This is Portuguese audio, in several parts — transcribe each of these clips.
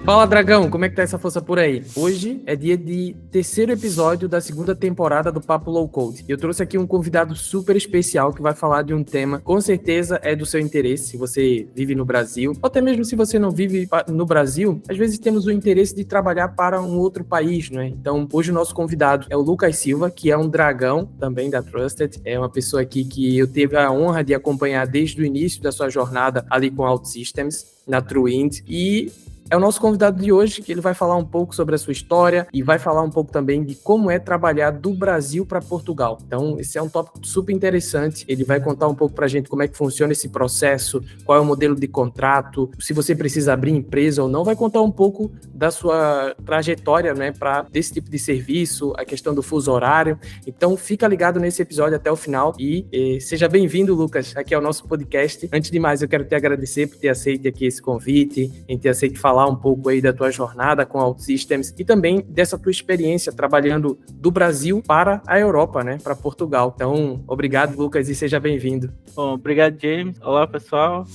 Fala, Dragão, como é que tá essa força por aí? Hoje é dia de terceiro episódio da segunda temporada do Papo Low Code. Eu trouxe aqui um convidado super especial que vai falar de um tema, com certeza é do seu interesse, se você vive no Brasil, ou até mesmo se você não vive no Brasil, às vezes temos o interesse de trabalhar para um outro país, né? Então, hoje o nosso convidado é o Lucas Silva, que é um dragão também da Trusted, é uma pessoa aqui que eu tive a honra de acompanhar desde o início da sua jornada ali com OutSystems, na TrueWind, e é o nosso convidado de hoje, que ele vai falar um pouco sobre a sua história e vai falar um pouco também de como é trabalhar do Brasil para Portugal. Então, esse é um tópico super interessante. Ele vai contar um pouco para a gente como é que funciona esse processo, qual é o modelo de contrato, se você precisa abrir empresa ou não. Vai contar um pouco da sua trajetória, né, para esse tipo de serviço, a questão do fuso horário. Então, fica ligado nesse episódio até o final e seja bem-vindo, Lucas, aqui ao nosso podcast. Antes de mais, eu quero te agradecer por ter aceito aqui esse convite, em ter aceito falar um pouco aí da tua jornada com a OutSystems e também dessa tua experiência trabalhando do Brasil para a Europa, né, para Portugal. Então, obrigado, Lucas, e seja bem-vindo. Bom, obrigado, James. Olá, pessoal.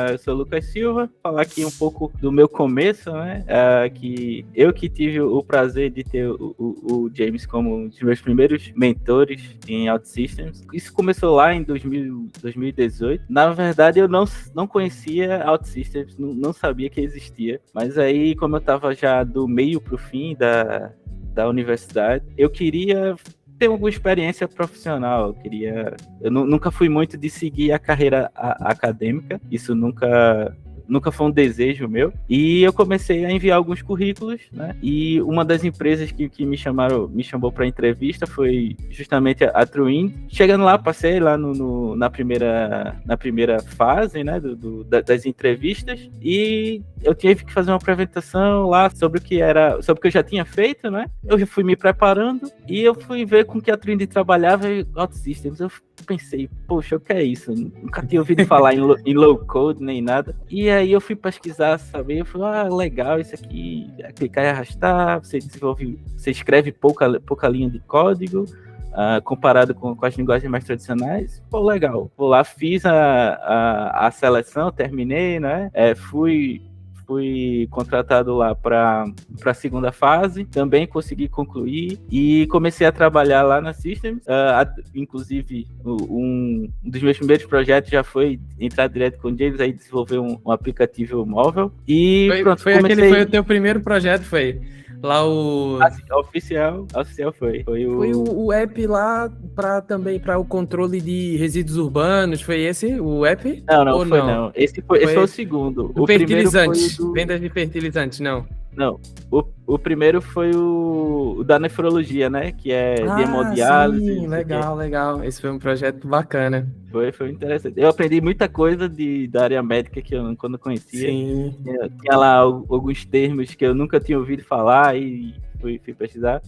Eu sou o Lucas Silva. Falar aqui um pouco do meu começo, né, que eu que tive o prazer de ter o James como um dos meus primeiros mentores em OutSystems. Isso começou lá em 2018. Na verdade, eu não conhecia OutSystems, não sabia que existia. Mas aí, como eu estava já do meio para o fim da universidade, eu queria ter alguma experiência profissional. Eu nunca fui muito de seguir a carreira acadêmica, isso nunca foi um desejo meu, e eu comecei a enviar alguns currículos, né? E uma das empresas que me chamou para entrevista foi justamente a TrueWind. Chegando lá, passei lá na primeira fase, né, das entrevistas, e eu tive que fazer uma apresentação lá sobre o que eu já tinha feito, né? Eu já fui me preparando e eu fui ver com que a TrueWind trabalhava em OutSystems. Eu pensei, poxa, o que é isso? Nunca tinha ouvido falar em low code nem nada. E aí eu fui pesquisar, saber, eu falei, legal, isso aqui, clicar e arrastar, você escreve pouca linha de código, comparado com as linguagens mais tradicionais. Pô, legal. Vou lá, fiz a seleção, terminei, né? Fui contratado lá para a segunda fase, também consegui concluir e comecei a trabalhar lá na Systems. Inclusive, um dos meus primeiros projetos já foi entrar direto com o James, aí desenvolver um aplicativo móvel. E pronto, foi o teu primeiro projeto, foi? Lá o... Oficial foi. Foi o app lá para o controle de resíduos urbanos, foi esse o app? Não. Esse foi o segundo. O fertilizante, vendas de fertilizante, não. Não, o primeiro foi o da nefrologia, né? Que é de hemodiálise. Sim, legal. Esse foi um projeto bacana. Foi interessante. Eu aprendi muita coisa da área médica que eu não conhecia. Sim. Tinha lá alguns termos que eu nunca tinha ouvido falar e fui pesquisar.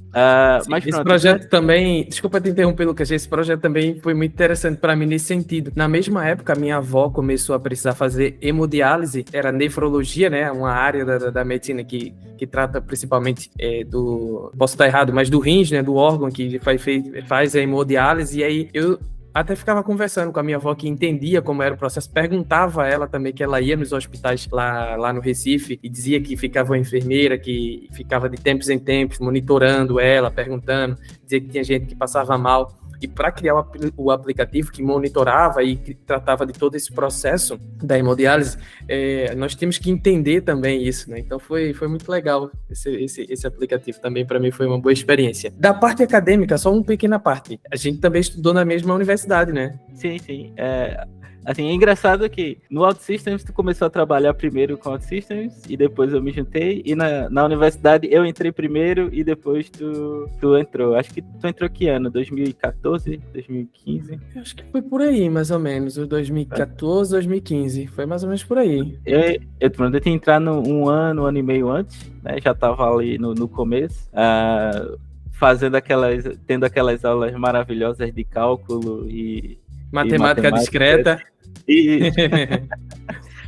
Mas esse projeto também, desculpa te interromper, Lucas, esse projeto também foi muito interessante para mim nesse sentido. Na mesma época, minha avó começou a precisar fazer hemodiálise, era nefrologia, né? Uma área da medicina que trata principalmente posso estar errado, mas do rins, né? Do órgão que faz a hemodiálise, e aí eu até ficava conversando com a minha avó, que entendia como era o processo, perguntava a ela também, que ela ia nos hospitais lá no Recife e dizia que ficava uma enfermeira que ficava de tempos em tempos monitorando ela, perguntando, dizia que tinha gente que passava mal. E para criar o aplicativo que monitorava e que tratava de todo esse processo da hemodiálise, nós temos que entender também isso, né? Então foi muito legal esse aplicativo também, para mim foi uma boa experiência. Da parte acadêmica, só uma pequena parte. A gente também estudou na mesma universidade, né? Sim. Assim, é engraçado que no OutSystems tu começou a trabalhar primeiro com OutSystems e depois eu me juntei, e na universidade eu entrei primeiro e depois tu entrou. Acho que tu entrou que ano? 2014? 2015? Eu acho que foi por aí, mais ou menos, 2014, 2015, foi mais ou menos por aí. Eu tinha que entrar um ano e meio antes, né? Já tava ali no começo. Tendo aquelas aulas maravilhosas de cálculo e matemática discreta.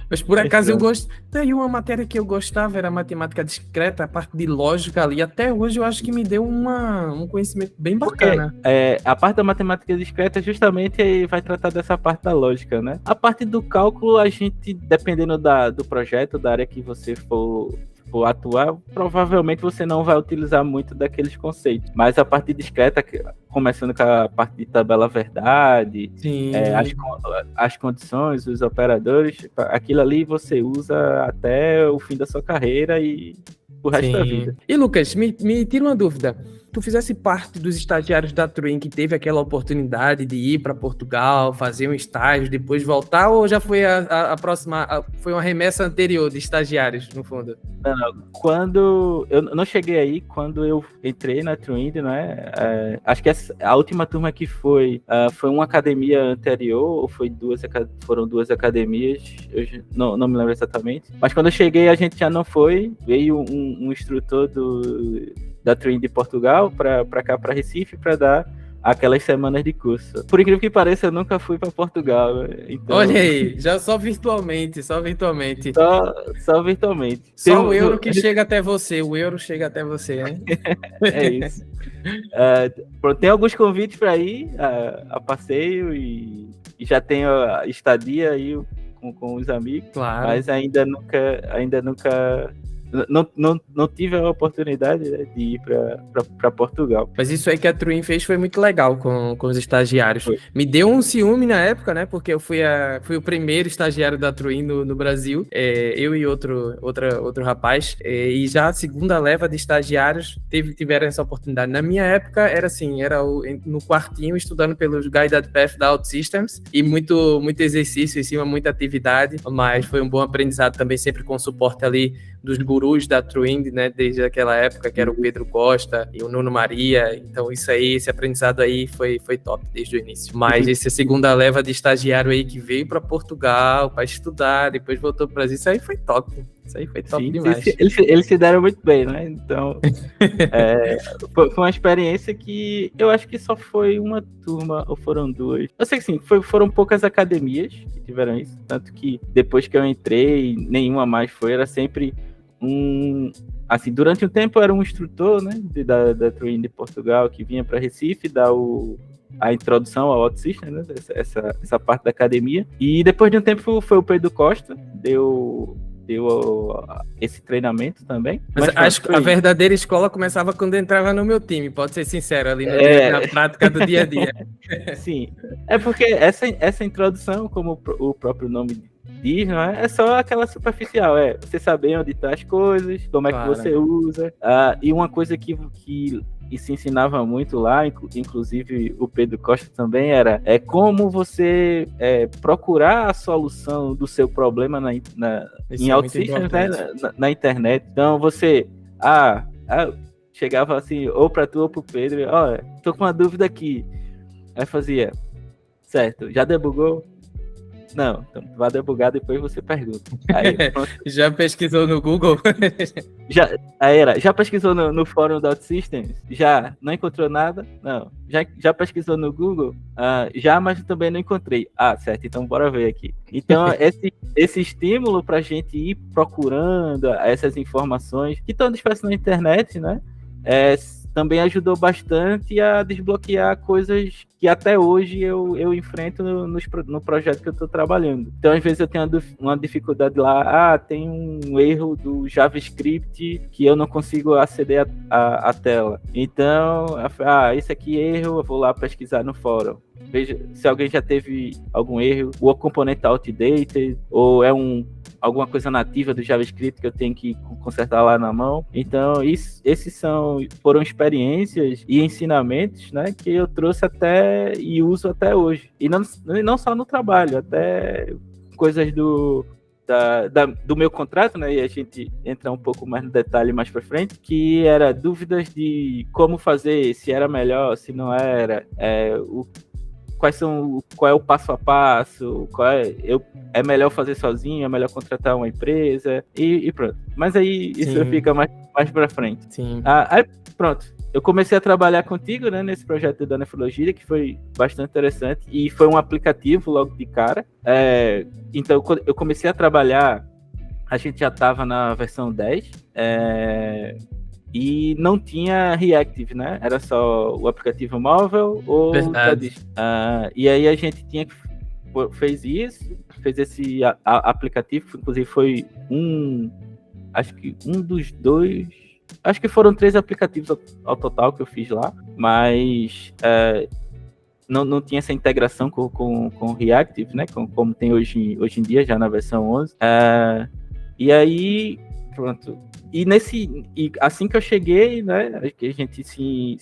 Mas por acaso eu gosto. Tem uma matéria que eu gostava, era matemática discreta, a parte de lógica ali. Até hoje eu acho que me deu um conhecimento bem bacana. A parte da matemática discreta justamente vai tratar dessa parte da lógica, né? A parte do cálculo, a gente, dependendo do projeto, da área que você for for atuar, provavelmente você não vai utilizar muito daqueles conceitos. Mas a parte discreta, começando com a parte de tabela verdade, as condições, os operadores, aquilo ali você usa até o fim da sua carreira e o resto da vida. E Lucas, me tira uma dúvida. Tu fizesse parte dos estagiários da Twin que teve aquela oportunidade de ir para Portugal, fazer um estágio, depois voltar, ou já foi a próxima, foi uma remessa anterior de estagiários, no fundo? Não, quando eu não cheguei aí, quando eu entrei na Twin, né? Acho que a última turma que foi uma academia anterior, ou foram duas academias, eu não me lembro exatamente. Mas quando eu cheguei, a gente já não foi, veio um instrutor da Twin de Portugal para cá, para Recife, para dar aquelas semanas de curso. Por incrível que pareça, eu nunca fui para Portugal. Então... Olha aí, já só virtualmente. Só virtualmente. Só o euro que chega até você, né? É isso. Tem alguns convites para ir a passeio e já tenho a estadia aí com os amigos, claro. Mas ainda nunca não tive a oportunidade, né, de ir para Portugal. Mas isso aí que a Twin fez foi muito legal com os estagiários. Foi. Me deu um ciúme na época, né? Porque eu fui o primeiro estagiário da Twin no Brasil. Eu e outro rapaz. E já a segunda leva de estagiários tiveram essa oportunidade. Na minha época era assim, no quartinho estudando pelos Guided Path da OutSystems e muito exercício em cima, muita atividade. Mas foi um bom aprendizado também, sempre com suporte ali dos gurus da Twin, né, desde aquela época, que era o Pedro Costa e o Nuno Maria. Então esse aprendizado aí foi top desde o início. Mas essa segunda leva de estagiário aí que veio para Portugal para estudar, depois voltou para o Brasil, isso aí foi top. Sim, demais. Eles se deram muito bem, né? Então, foi uma experiência que eu acho que só foi uma turma, ou foram duas. Eu sei que sim, foram poucas academias que tiveram isso, tanto que depois que eu entrei, nenhuma mais foi, era sempre assim, durante um tempo era um instrutor, né, da Twin de Portugal, que vinha para Recife dar a introdução ao OutSystems, né, essa parte da academia, e depois de um tempo foi o Pedro Costa, deu esse treinamento também. Mas acho que a verdadeira escola começava quando entrava no meu time, pode ser sincero, ali na prática do dia a dia. Sim, porque essa introdução, como o próprio nome diz, não é só aquela superficial, você saber onde estão as coisas, como é que você usa, e uma coisa que se ensinava muito lá, inclusive o Pedro Costa também, como você procurar a solução do seu problema em OutSystems, né, na internet. Então você chegava assim, ou para tu ou pro Pedro, tô com uma dúvida aqui. Aí fazia, certo, já debugou? Não, então vai debugar, depois você pergunta. Aí, já pesquisou no Google? Já pesquisou no fórum da OutSystems? Já? Não encontrou nada? Não. Já pesquisou no Google? Já, mas também não encontrei. Certo, então bora ver aqui. Então, esse estímulo pra gente ir procurando essas informações que estão dispersas na internet, né? Também ajudou bastante a desbloquear coisas que até hoje eu enfrento no projeto que eu estou trabalhando. Então, às vezes eu tenho uma dificuldade lá, tem um erro do JavaScript que eu não consigo aceder à tela. Então, esse aqui é erro, eu vou lá pesquisar no fórum. Veja se alguém já teve algum erro, ou o componente está outdated, ou alguma coisa nativa do JavaScript que eu tenho que consertar lá na mão. Então, esses foram experiências e ensinamentos, né, que eu trouxe e uso até hoje. E não só no trabalho, até coisas do meu contrato, né, e a gente entra um pouco mais no detalhe mais para frente, que era dúvidas de como fazer, se era melhor, se não era, qual é o passo a passo, é melhor fazer sozinho, é melhor contratar uma empresa, e pronto. Mas aí isso fica mais pra frente. Sim. Aí pronto, eu comecei a trabalhar contigo, né, nesse projeto da nefrologia, que foi bastante interessante, e foi um aplicativo logo de cara. Então, quando eu comecei a trabalhar, a gente já estava na versão 10, e não tinha Reactive, né? Era só o aplicativo móvel ou e aí a gente fez esse aplicativo, inclusive foi acho que um dos dois, acho que foram 3 aplicativos ao total que eu fiz lá, mas não tinha essa integração com Reactive, né, como tem hoje em dia, já na versão 11. E aí, pronto. E assim que eu cheguei, né, que a gente se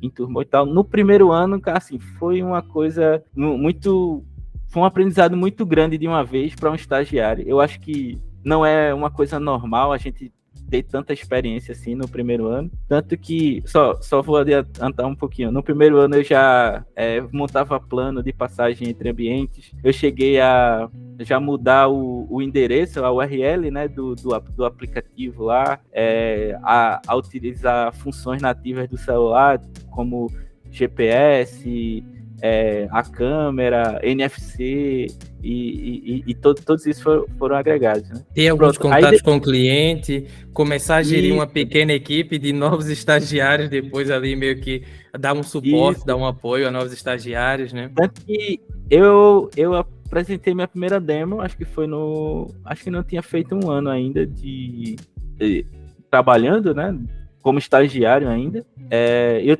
enturmou e tal, no primeiro ano, assim, foi uma coisa muito... Foi um aprendizado muito grande de uma vez para um estagiário. Eu acho que não é uma coisa normal a gente ter tanta experiência assim no primeiro ano. Tanto que, só vou adiantar um pouquinho, no primeiro ano eu já montava plano de passagem entre ambientes. Eu cheguei a já mudar o endereço, a URL, né, do aplicativo lá, a utilizar funções nativas do celular, como GPS, a câmera, NFC e todos isso foram agregados, né? Ter alguns contatos com o cliente, começar a gerir uma pequena equipe de novos estagiários, depois ali meio que dar um suporte, dar um apoio a novos estagiários, né? Tanto que eu apresentei minha primeira demo, acho que não tinha feito um ano ainda de trabalhando, né? Como estagiário ainda.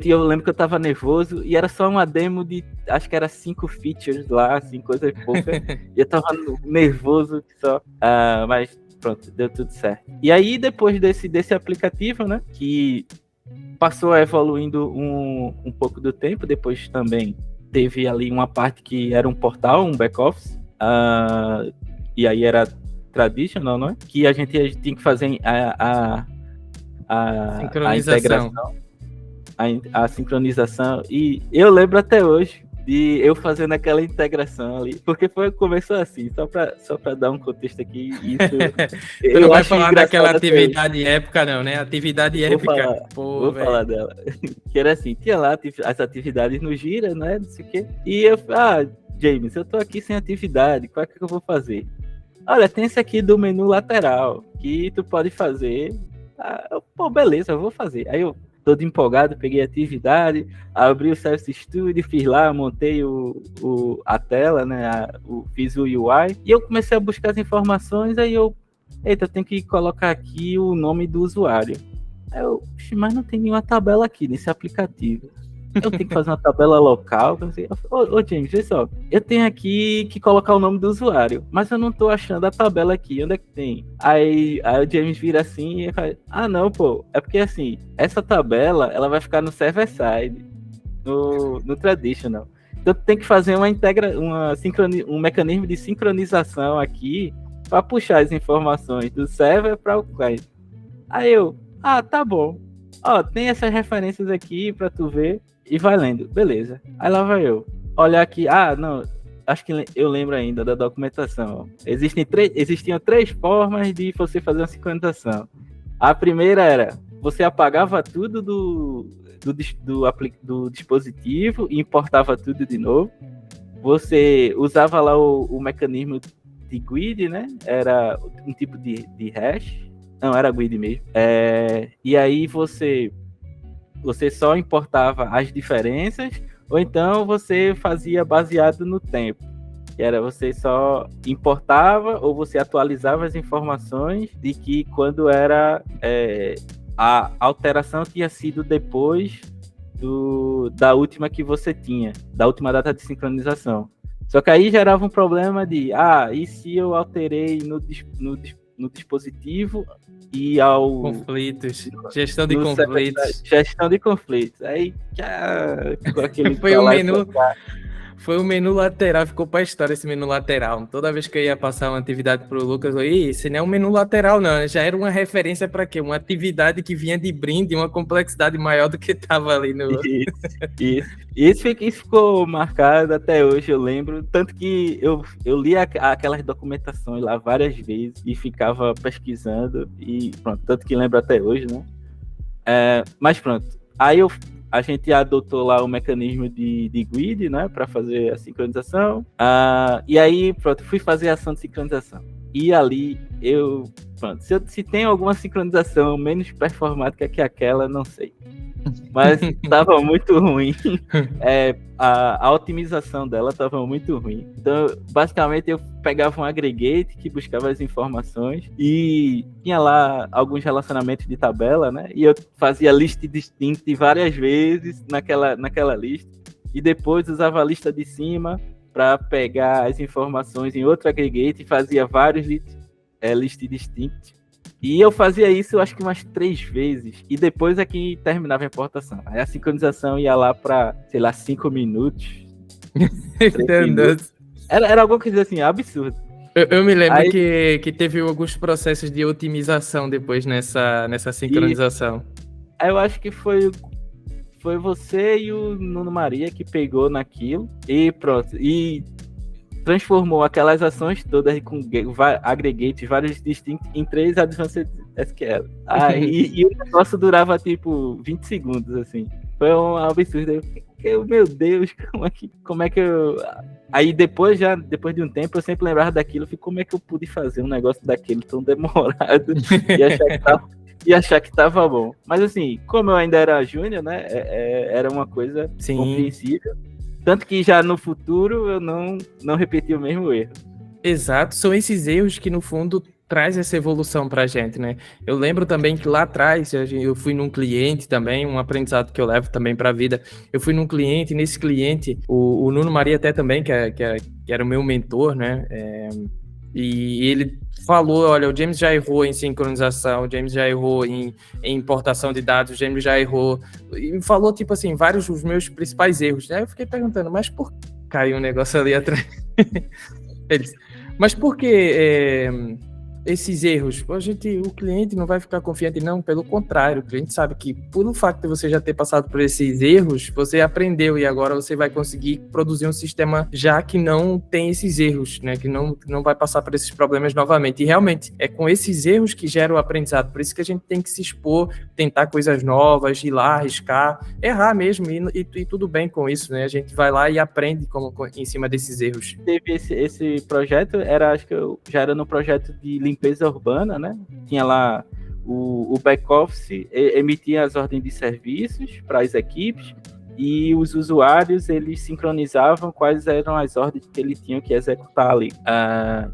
Eu lembro que eu tava nervoso e era só uma demo de, acho que era 5 features lá, assim, coisa pouca. E eu tava nervoso só. Mas pronto, deu tudo certo. E aí, depois desse aplicativo, né, que passou evoluindo um pouco do tempo, depois também teve ali uma parte que era um portal, um back-office, e aí era traditional, não é? Que a gente tinha que fazer a integração, a sincronização, e eu lembro até hoje de eu fazendo aquela integração ali, porque começou assim, só pra dar um contexto aqui, isso tu não vai falar daquela atividade épica não, né? Atividade épica. Vou falar dela. Que era assim, tinha lá as atividades no Gira, né, não sei o quê, e eu, James, eu tô aqui sem atividade, qual é que eu vou fazer? Olha, tem esse aqui do menu lateral, que tu pode fazer. Pô, beleza, eu vou fazer. Aí eu, todo empolgado, peguei a atividade, abri o Service Studio, fiz lá, montei a tela, né? Fiz o UI, e eu comecei a buscar as informações, aí eu tenho que colocar aqui o nome do usuário. Aí eu, mas não tem nenhuma tabela aqui nesse aplicativo. Eu tenho que fazer uma tabela local. Ô, James, vê só. Eu tenho aqui que colocar o nome do usuário, mas eu não tô achando a tabela aqui. Onde é que tem? Aí o James vira assim e fala, não, pô. É porque assim, essa tabela, ela vai ficar no server-side, no traditional. Então tem que fazer um mecanismo de sincronização aqui para puxar as informações do server para o cliente. Aí eu, tá bom. Tem essas referências aqui para tu ver. E vai lendo, beleza. Aí lá vai eu. Olhar aqui, não, acho que eu lembro ainda da documentação. Existiam 3 formas de você fazer uma sincronização. A primeira era, você apagava tudo do dispositivo e importava tudo de novo. Você usava lá o mecanismo de GUID, né? Era um tipo de hash. Não, era GUID mesmo. E aí você só importava as diferenças, ou então você fazia baseado no tempo. Que era, você só importava ou você atualizava as informações de que quando era a alteração tinha sido depois da última que você tinha, da última data de sincronização. Só que aí gerava um problema de, e se eu alterei no dispositivo e ao... Conflitos. Gestão de conflitos. Gestão de conflitos. Aí, com aquele... Foi o menu lateral, ficou pra história esse menu lateral. Toda vez que eu ia passar uma atividade pro Lucas, eu ia, esse não é um menu lateral não, já era uma referência para quê? Uma atividade que vinha de brinde, uma complexidade maior do que tava ali no... Isso ficou marcado até hoje, eu lembro, tanto que eu li aquelas documentações lá várias vezes e ficava pesquisando, e pronto, tanto que lembro até hoje, né? Mas pronto, aí a gente adotou lá o mecanismo de GUID, né, para fazer a sincronização. E aí, pronto, fui fazer a ação de sincronização. E ali, pronto, se tem alguma sincronização menos performática que aquela, não sei. Mas tava muito ruim. A otimização dela tava muito ruim. Então, basicamente, eu pegava um aggregate que buscava as informações e tinha lá alguns relacionamentos de tabela, né? E eu fazia list distinct várias vezes naquela lista. E depois usava a lista de cima para pegar as informações em outro aggregate e fazia vários list distinct. E eu fazia isso, eu acho que umas 3 vezes. E depois é que terminava a importação. Aí a sincronização ia lá para, sei lá, 5 minutos. 3 minutos. Era alguma coisa assim, absurdo. Eu me lembro que teve alguns processos de otimização depois nessa sincronização. Aí eu acho que foi você e o Nuno Maria que pegou naquilo. E pronto. E transformou aquelas ações todas com aggregates, vários distintos, em 3 Advanced SQL. E o negócio durava tipo 20 segundos, assim. Foi um absurdo. Meu Deus, como é que eu... Aí depois de um tempo, eu sempre lembrava daquilo. Como é que eu pude fazer um negócio daquele tão demorado e achar que tava bom. Mas assim, como eu ainda era júnior, né? Era uma coisa compreensível. Tanto que já no futuro eu não repeti o mesmo erro. Exato, são esses erros que no fundo traz essa evolução pra gente, né? Eu lembro também que lá atrás eu fui num cliente também, um aprendizado que eu levo também pra vida. Eu fui num cliente, e nesse cliente, o Nuno Maria até também, que era o meu mentor, né? E ele falou, olha, o James já errou em sincronização, o James já errou em importação de dados, o James já errou, e me falou, tipo assim, vários dos meus principais erros. Aí eu fiquei perguntando, mas por que caiu um negócio ali atrás? Ele disse, mas por que esses erros? O cliente não vai ficar confiante, não, pelo contrário, o cliente sabe que, por fato de você já ter passado por esses erros, você aprendeu e agora você vai conseguir produzir um sistema já que não tem esses erros, né, que não vai passar por esses problemas novamente. E realmente, é com esses erros que gera o aprendizado, por isso que a gente tem que se expor, tentar coisas novas, ir lá, arriscar, errar mesmo, e tudo bem com isso, né, a gente vai lá e aprende em cima desses erros. Teve esse projeto, acho que eu já era no projeto de limpeza urbana, né? Tinha lá o back-office, emitia as ordens de serviços para as equipes e os usuários, eles sincronizavam quais eram as ordens que ele tinha que executar ali.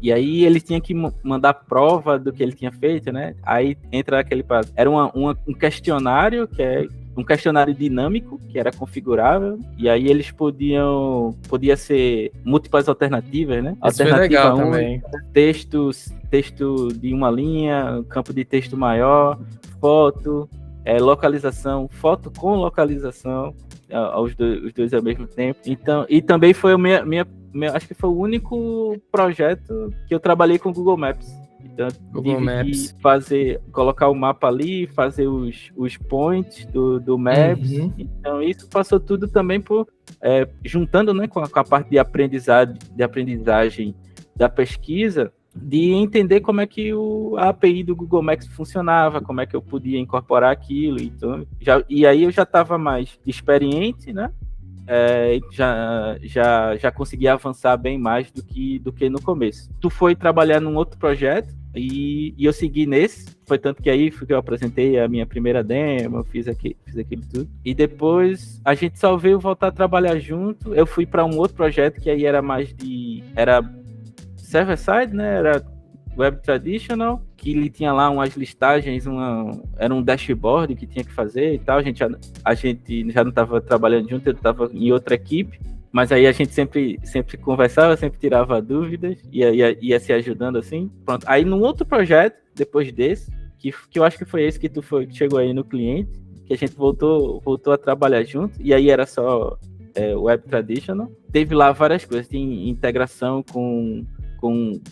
E aí ele tinha que mandar prova do que ele tinha feito, né? Aí entra aquele passo. Era um questionário, que é um questionário dinâmico, que era configurável, e aí eles podia ser múltiplas alternativas, né? Isso foi legal também. Texto de uma linha, campo de texto maior, foto, localização, foto com localização, os dois ao mesmo tempo. Então, e também foi acho que foi o único projeto que eu trabalhei com Google Maps. Então, Google Maps. Colocar o mapa ali, fazer os points do Maps. Uhum. Então, isso passou tudo também juntando, né, com a parte de aprendizagem da pesquisa, de entender como é que a API do Google Maps funcionava, como é que eu podia incorporar aquilo. Então, e aí eu já estava mais experiente, né? Já consegui avançar bem mais do que no começo. Tu foi trabalhar num outro projeto e eu segui nesse. Foi tanto que aí que eu apresentei a minha primeira demo, fiz aquilo tudo. E depois a gente só veio voltar a trabalhar junto. Eu fui para um outro projeto que aí era mais era server-side, né? Era Web Traditional, que ele tinha lá umas listagens, era um dashboard que tinha que fazer e tal. A gente já não estava trabalhando junto, eu estava em outra equipe, mas aí a gente sempre conversava, sempre tirava dúvidas, ia se ajudando assim. Pronto. Aí num outro projeto, depois desse, que eu acho que foi esse que chegou aí no cliente, que a gente voltou a trabalhar junto, e aí era só Web Traditional. Teve lá várias coisas, tem integração com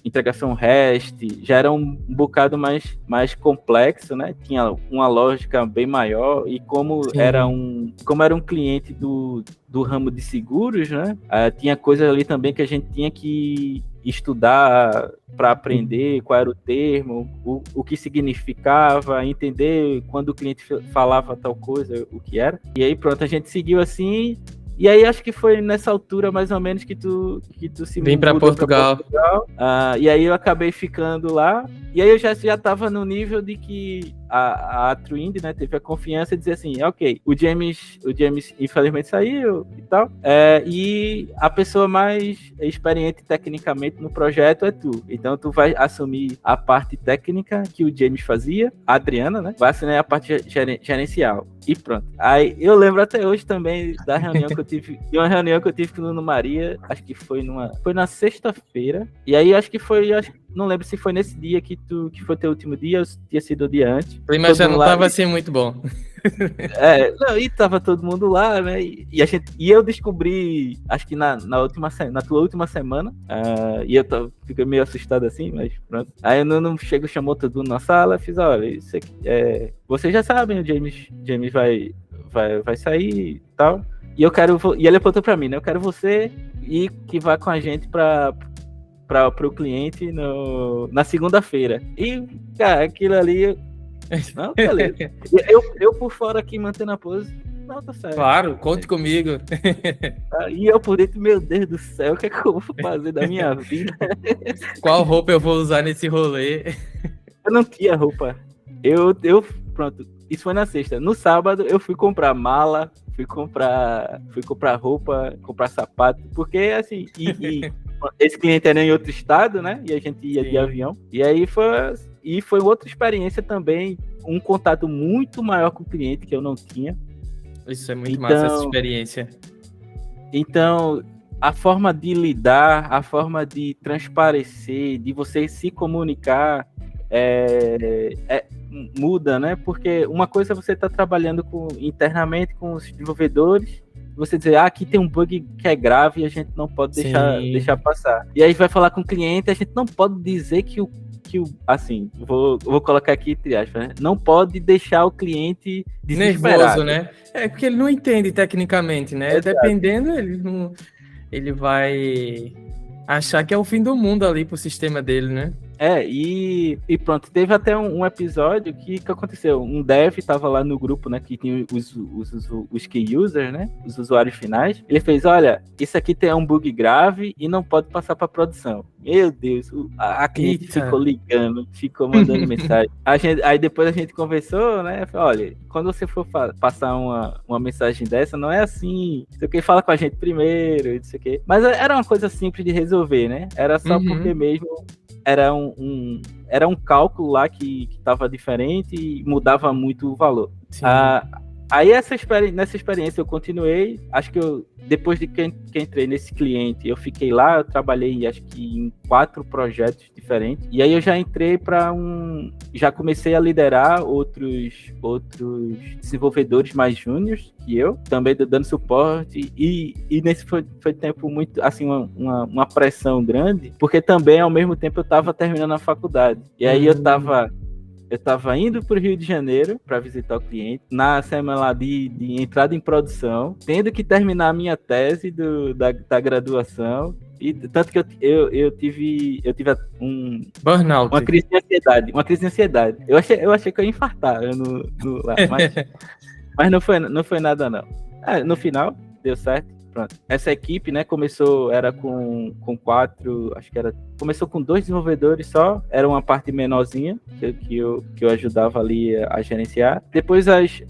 integração REST, já era um bocado mais complexo, né? Tinha uma lógica bem maior, e como era um cliente do ramo de seguros, né? Tinha coisas ali também que a gente tinha que estudar para aprender qual era o termo, o que significava, entender quando o cliente falava tal coisa, o que era. E aí pronto, a gente seguiu assim. E aí acho que foi nessa altura mais ou menos que tu se Vim pra mudou Portugal. E aí eu acabei ficando lá. E aí eu já tava no nível de que a Trwind, né, teve a confiança de dizer assim, ok, o James infelizmente saiu e tal, e a pessoa mais experiente tecnicamente no projeto é tu. Então tu vai assumir a parte técnica que o James fazia, a Adriana, né, vai assumir a parte gerencial. E pronto. Aí eu lembro até hoje também da reunião que eu tive, de uma reunião que eu tive com o Nuno Maria, acho que foi na sexta-feira, e aí não lembro se foi nesse dia que foi teu último dia ou se tinha sido o dia antes. O clima já não tava assim muito bom. E tava todo mundo lá, né? E eu descobri, acho que na tua última semana, e eu fiquei meio assustado assim, mas pronto. Aí o Nuno chamou todo mundo na sala, fiz, olha, isso aqui, vocês já sabem, o James vai sair e tal. E ele apontou pra mim, né? Eu quero você ir que vá com a gente para o cliente na segunda-feira. E, cara, aquilo ali... Não, beleza. Eu por fora aqui mantendo a pose. Não, tá certo. Claro, conte comigo. E eu por dentro, meu Deus do céu, o que é que eu vou fazer da minha vida? Qual roupa eu vou usar nesse rolê? Eu não tinha roupa. Pronto, isso foi na sexta. No sábado eu fui comprar mala, fui comprar roupa, comprar sapato, porque assim, esse cliente era em outro estado, né? E a gente ia de avião. E aí foi outra experiência também, um contato muito maior com o cliente que eu não tinha. Isso é muito massa, essa experiência. Então, a forma de lidar, a forma de transparecer, de você se comunicar, muda, né? Porque uma coisa é você estar trabalhando internamente com os desenvolvedores, você dizer, aqui tem um bug que é grave e a gente não pode deixar passar. E aí vai falar com o cliente, a gente não pode dizer que assim, vou colocar aqui entre aspas, né? Não pode deixar o cliente desesperado. Nervoso, né? Porque ele não entende tecnicamente, né? Exato. Dependendo, ele vai achar que é o fim do mundo ali pro sistema dele, né? E pronto, teve até um episódio que aconteceu, um dev tava lá no grupo, né, que tinha os key users, né, os usuários finais, ele fez, olha, isso aqui tem um bug grave e não pode passar para produção. Meu Deus, a cliente ficou ligando, ficou mandando mensagem. Aí depois a gente conversou, né, falou, olha, quando você for passar uma mensagem dessa, não é assim, não sei o que, fala com a gente primeiro, não sei o que. Mas era uma coisa simples de resolver, né, era só porque mesmo era um cálculo lá que estava diferente e mudava muito o valor. Aí nessa experiência eu continuei, acho que depois de que entrei nesse cliente, eu fiquei lá, eu trabalhei acho que em 4 projetos diferentes, e aí eu já entrei já comecei a liderar outros desenvolvedores mais júniores que eu, também dando suporte, e nesse foi tempo muito, assim, uma pressão grande, porque também ao mesmo tempo eu estava terminando a faculdade, e aí eu estava indo para o Rio de Janeiro para visitar o cliente, na semana lá de entrada em produção, tendo que terminar a minha tese da graduação, e tanto que eu tive burnout. Uma crise de ansiedade. Eu achei que eu ia infartar lá, mas não foi nada não. No final deu certo. Pronto. Essa equipe, né, era com 4, acho que começou com 2 desenvolvedores só, era uma parte menorzinha que eu ajudava ali a gerenciar. Depois as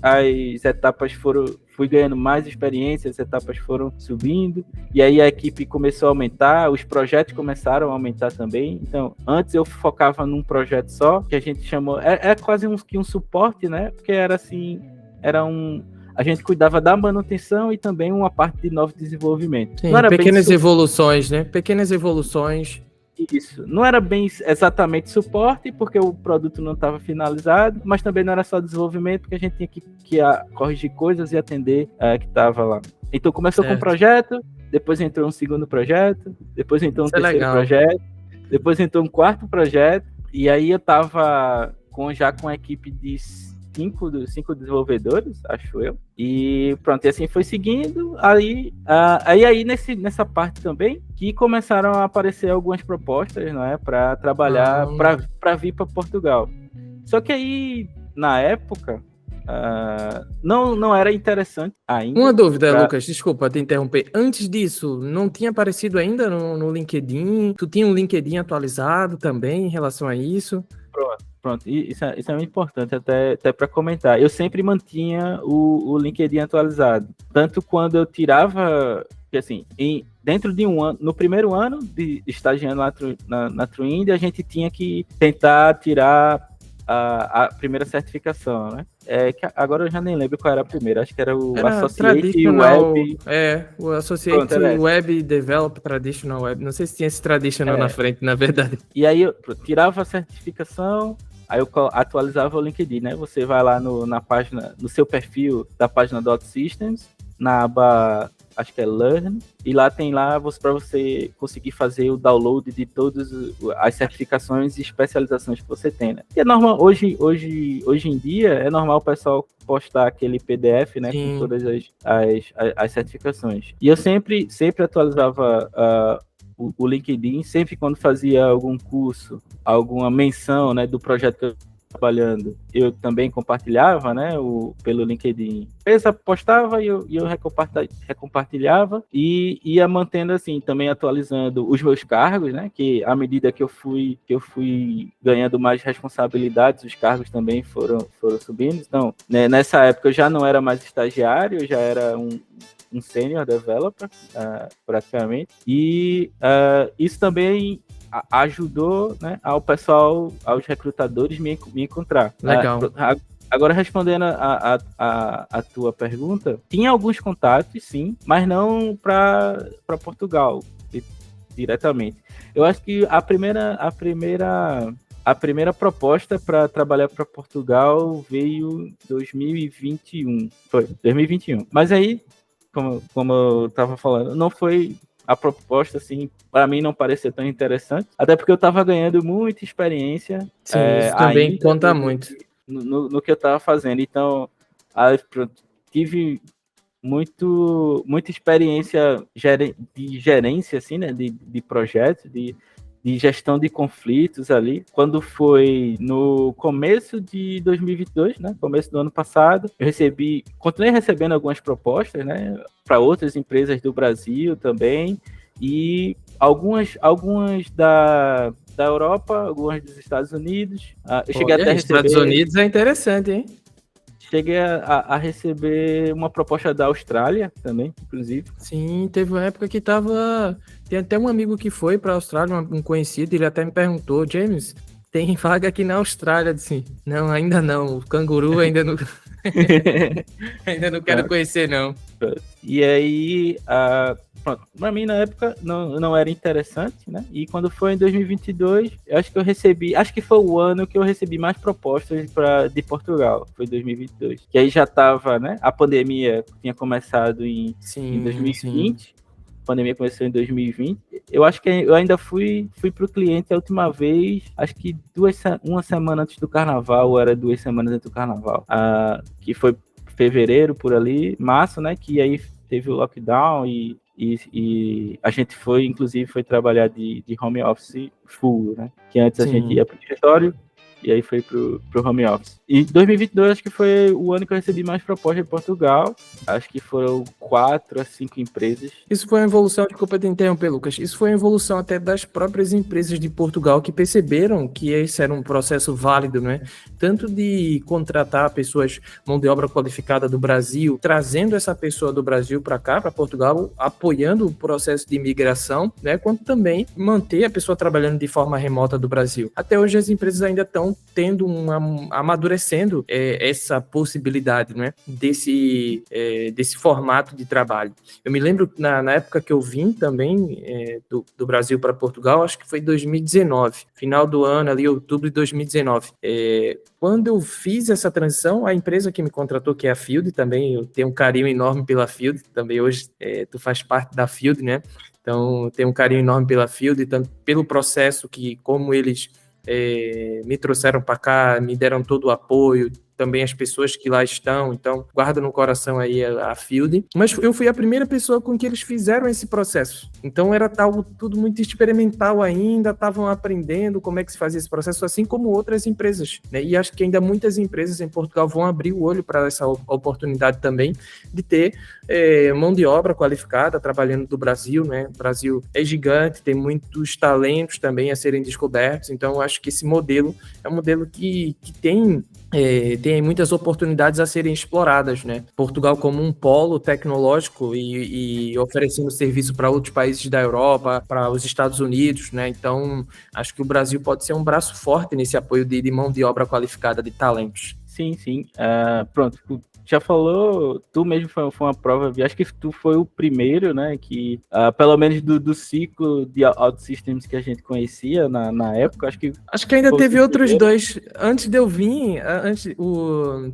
etapas fui ganhando mais experiência, as etapas foram subindo, e aí a equipe começou a aumentar, os projetos começaram a aumentar também. Então, antes eu focava num projeto só, que a gente chamou, é quase um suporte, né, porque era assim, a gente cuidava da manutenção e também uma parte de novo desenvolvimento. Sim, pequenas evoluções, né? Pequenas evoluções. Isso. Não era bem exatamente suporte, porque o produto não estava finalizado, mas também não era só desenvolvimento, porque a gente tinha que corrigir coisas e atender que estava lá. Então começou com um projeto, depois entrou um segundo projeto, depois entrou um terceiro projeto, depois entrou um 4º projeto, e aí eu estava já com a equipe de 5 desenvolvedores, acho eu. E pronto, e assim foi seguindo. Aí nessa parte também, que começaram a aparecer algumas propostas, não é? Para trabalhar, para vir para Portugal. Só que aí, na época, não era interessante ainda. Uma dúvida, Lucas, desculpa te interromper. Antes disso, não tinha aparecido ainda no LinkedIn? Tu tinha um LinkedIn atualizado também em relação a isso? Pronto. Isso é muito importante até para comentar. Eu sempre mantinha o LinkedIn atualizado. Tanto quando eu tirava, assim, dentro de um ano, no primeiro ano de estagiando na Truinde, a gente tinha que tentar tirar a primeira certificação, né? Que agora eu já nem lembro qual era a primeira, acho que era o Associate Web. O Associate Web Develop Traditional Web. Não sei se tinha esse Traditional na frente, na verdade. E aí eu tirava a certificação, aí eu atualizava o LinkedIn, né? Você vai lá na página, no seu perfil da página .systems, na aba, acho que é Learn, e lá tem lá para você conseguir fazer o download de todas as certificações e especializações que você tem, né? E é normal, hoje em dia, é normal o pessoal postar aquele PDF, né? Sim. Com todas as certificações. E eu sempre atualizava o LinkedIn, sempre quando fazia algum curso, alguma menção, né, do projeto que eu trabalhando, eu também compartilhava, né, pelo LinkedIn. Eu postava e eu recompartilhava e ia mantendo assim, também atualizando os meus cargos, né, que à medida que eu fui ganhando mais responsabilidades, os cargos também foram subindo. Então, né, nessa época eu já não era mais estagiário, eu já era um senior developer, praticamente, e isso também ajudou, né, aos recrutadores me encontrar. Legal. Agora, respondendo a tua pergunta, tinha alguns contatos, sim, mas não para Portugal, diretamente. Eu acho que a primeira proposta para trabalhar para Portugal veio em 2021. Foi, 2021. Mas aí, como eu estava falando, não foi a proposta, assim, para mim não parecia tão interessante, até porque eu estava ganhando muita experiência. Sim, isso também conta muito. No que eu estava fazendo. Então, tive muita experiência de gerência, assim, né, de projetos, de gestão de conflitos ali. Quando foi no começo de 2022, né, começo do ano passado, eu continuei recebendo algumas propostas, né, para outras empresas do Brasil também, e algumas da Europa, algumas dos Estados Unidos. Eu cheguei até a receber... Estados Unidos é interessante, hein? Cheguei a receber uma proposta da Austrália também, inclusive. Sim, teve uma época que tava... Tem até um amigo que foi para a Austrália, um conhecido, ele até me perguntou, James, tem vaga aqui na Austrália? Eu disse, não, ainda não, o canguru ainda não... ainda não quero conhecer, não. E aí, pronto, para mim na época não era interessante, né? E quando foi em 2022, eu acho que foi o ano que eu recebi mais propostas de Portugal, foi 2022. Que aí já tava, né? A pandemia tinha começado em 2020. Sim. A pandemia começou em 2020. Eu acho que eu ainda fui pro cliente a última vez, acho que uma semana antes do carnaval, ou era 2 semanas antes do carnaval, que foi fevereiro, por ali, março, né, que aí teve o lockdown e a gente inclusive foi trabalhar de home office full, né, que antes a gente ia pro escritório e aí foi pro home office. E 2022 acho que foi o ano que eu recebi mais propostas de Portugal. Acho que foram 4 a 5 empresas. Isso foi uma evolução, desculpa te interromper, Lucas, isso foi uma evolução até das próprias empresas de Portugal que perceberam que esse era um processo válido, né? Tanto de contratar pessoas, mão de obra qualificada do Brasil, trazendo essa pessoa do Brasil para cá, para Portugal, apoiando o processo de imigração, né? Quanto também manter a pessoa trabalhando de forma remota do Brasil. Até hoje as empresas ainda estão amadurecendo essa possibilidade, né, desse formato de trabalho. Eu me lembro na época que eu vim também do Brasil para Portugal, acho que foi 2019, final do ano, ali, outubro de 2019. Quando eu fiz essa transição, a empresa que me contratou, que é a Field, também eu tenho um carinho enorme pela Field, também hoje tu faz parte da Field, né? Então eu tenho um carinho enorme pela Field, tanto pelo processo que, como eles me trouxeram para cá, me deram todo o apoio, também as pessoas que lá estão, então guarda no coração aí a Field. Mas eu fui a primeira pessoa com que eles fizeram esse processo. Então era algo tudo muito experimental ainda, estavam aprendendo como é que se fazia esse processo, assim como outras empresas, né? E acho que ainda muitas empresas em Portugal vão abrir o olho para essa oportunidade também de ter mão de obra qualificada trabalhando do Brasil, né? O Brasil é gigante, tem muitos talentos também a serem descobertos, então acho que esse modelo é um modelo que tem muitas oportunidades a serem exploradas, né? Portugal como um polo tecnológico e oferecendo serviço para outros países da Europa, para os Estados Unidos, né? Então, acho que o Brasil pode ser um braço forte nesse apoio de mão de obra qualificada, de talentos. Sim, sim. Pronto, tu já falou, tu mesmo foi uma prova, acho que tu foi o primeiro, né, que, pelo menos do ciclo de OutSystems que a gente conhecia na época, acho que ainda teve outros dois, antes de eu vir,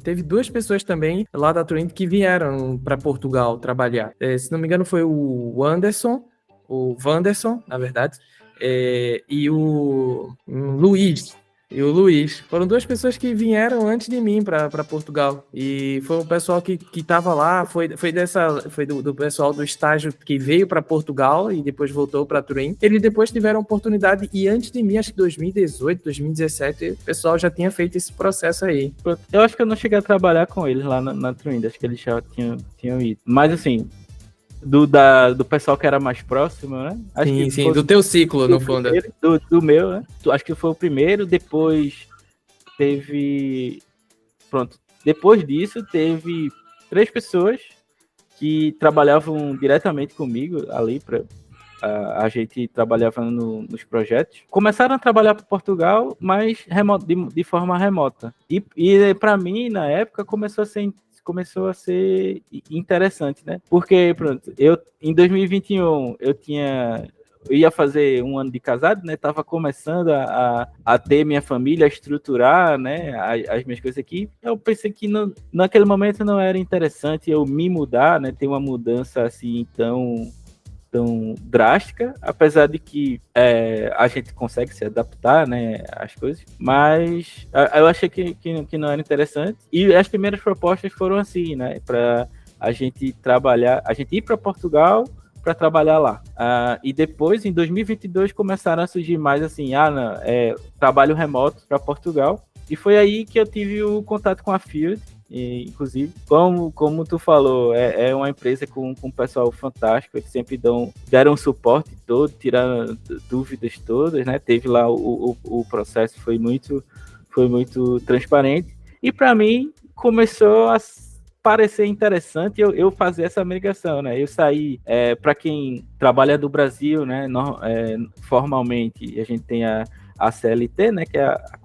teve duas pessoas também lá da Trend que vieram para Portugal trabalhar. Se não me engano foi o Wanderson, na verdade, e o Luiz. Foram duas pessoas que vieram antes de mim para Portugal. E foi o pessoal que estava lá, foi do pessoal do estágio que veio para Portugal e depois voltou para Turim. Eles depois tiveram oportunidade, e antes de mim, acho que 2018, 2017, o pessoal já tinha feito esse processo aí. Eu acho que eu não cheguei a trabalhar com eles lá na Turim, acho que eles já tinham ido. Mas assim, do pessoal que era mais próximo, né? Acho sim, do teu ciclo, no fundo. Do meu, né? Acho que foi o primeiro, depois teve... Pronto, depois disso teve 3 pessoas que trabalhavam diretamente comigo ali, a gente trabalhava nos projetos. Começaram a trabalhar para Portugal, mas de forma remota. E para mim, na época, começou a ser interessante, né? Porque, pronto, em 2021 eu ia fazer 1 ano de casado, né? Tava começando a ter minha família, a estruturar, né? As minhas coisas aqui. Eu pensei que naquele momento não era interessante eu me mudar, né? Ter uma mudança assim tão drástica, apesar de que a gente consegue se adaptar, né, às coisas, mas eu achei que não era interessante, e as primeiras propostas foram assim, né, para a gente ir para Portugal para trabalhar lá, e depois, em 2022, começaram a surgir mais assim, trabalho remoto para Portugal, e foi aí que eu tive o contato com a Field. E, inclusive, como tu falou, é uma empresa com um pessoal fantástico, eles sempre deram suporte todo, tiraram dúvidas todas, né? Teve lá o processo, foi muito transparente, e para mim começou a parecer interessante eu fazer essa migração, né? Eu saí, para quem trabalha do Brasil, né? Formalmente, a gente tem a CLT, né, que é a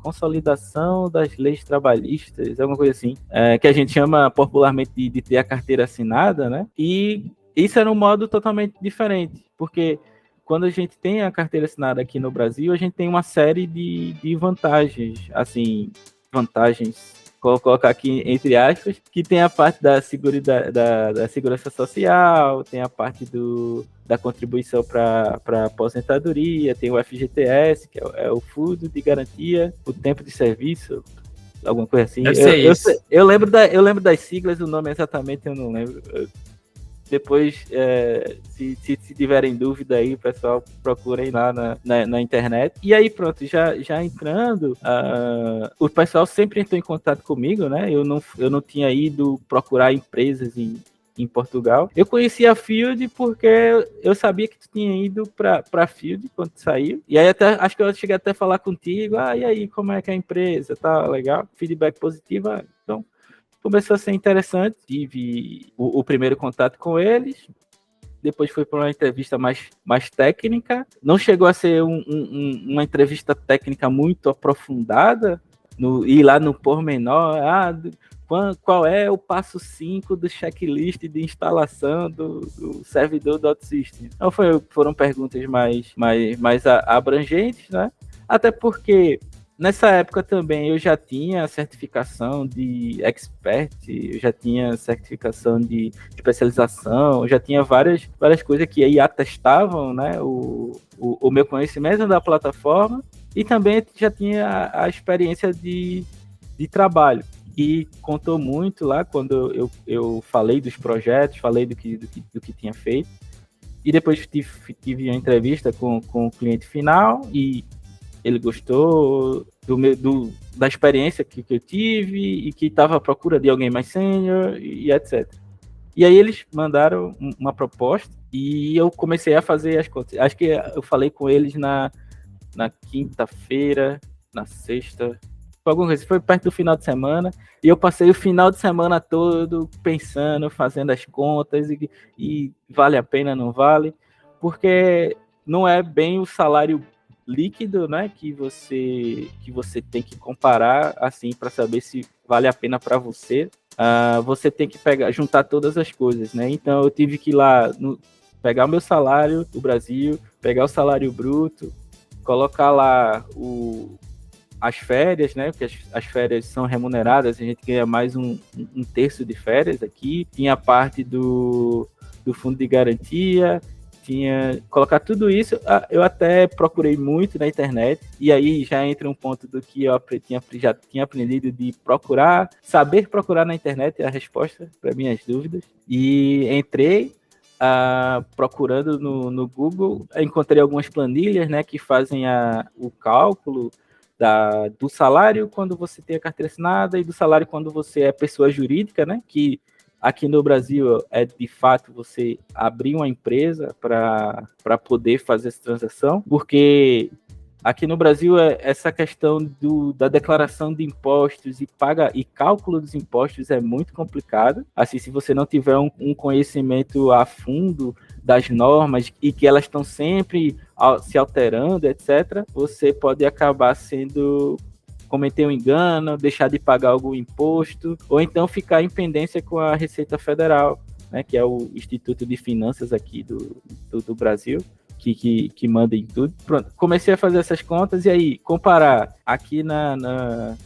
consolidação das leis trabalhistas, alguma coisa assim, que a gente chama popularmente de ter a carteira assinada, né, e isso era um modo totalmente diferente, porque quando a gente tem a carteira assinada aqui no Brasil, a gente tem uma série de vantagens, assim, vou colocar aqui entre aspas, que tem a parte da segurança social, tem a parte da contribuição para aposentadoria, tem o FGTS, que é o Fundo de Garantia, o Tempo de Serviço, alguma coisa assim. Eu lembro das siglas, o nome exatamente eu não lembro. Depois, se tiverem dúvida aí, pessoal, procurem lá na internet. E aí, pronto, já entrando, o pessoal sempre entrou em contato comigo, né? Eu não tinha ido procurar empresas em Portugal. Eu conheci a Field porque eu sabia que tu tinha ido para a Field quando tu saiu. E aí acho que eu cheguei até a falar contigo, e aí, como é que é a empresa? Tá legal? Feedback positivo, então começou a ser interessante, tive o primeiro contato com eles, depois foi para uma entrevista mais técnica, não chegou a ser uma entrevista técnica muito aprofundada, ir lá no pormenor, qual é o passo 5 do checklist de instalação do servidor do OutSystems. Então foram perguntas mais abrangentes, né? Até porque nessa época também eu já tinha certificação de expert, eu já tinha certificação de especialização, eu já tinha várias coisas que aí atestavam, né, o meu conhecimento da plataforma, e também já tinha a experiência de de trabalho. E contou muito lá quando eu falei dos projetos, falei do que tinha feito. E depois tive uma entrevista com o cliente final e ele gostou da experiência que eu tive e que estava à procura de alguém mais sênior e etc. E aí eles mandaram uma proposta e eu comecei a fazer as contas. Acho que eu falei com eles na quinta-feira, na sexta, alguma coisa. Foi perto do final de semana e eu passei o final de semana todo pensando, fazendo as contas e vale a pena, não vale, porque não é bem o salário líquido, né, que você tem que comparar assim para saber se vale a pena para você. Você tem que juntar todas as coisas, né? Então eu tive que ir lá pegar o meu salário do Brasil, pegar o salário bruto, colocar lá as férias, né? Porque as férias são remuneradas, a gente ganha mais um terço de férias aqui. Tinha a parte do fundo de garantia, colocar tudo isso. Eu até procurei muito na internet, e aí já entra um ponto do que eu já tinha aprendido de saber procurar na internet a resposta para minhas dúvidas. E entrei procurando no Google, encontrei algumas planilhas, né, que fazem o cálculo do salário quando você tem a carteira assinada e do salário quando você é pessoa jurídica, né, que aqui no Brasil é de fato você abrir uma empresa para poder fazer essa transação, porque aqui no Brasil essa questão da declaração de impostos e cálculo dos impostos é muito complicado. Assim, se você não tiver um conhecimento a fundo das normas e que elas estão sempre se alterando, etc., você pode acabar cometer um engano, deixar de pagar algum imposto, ou então ficar em pendência com a Receita Federal, né, que é o Instituto de Finanças aqui do Brasil, que manda em tudo. Pronto, comecei a fazer essas contas e aí comparar aqui na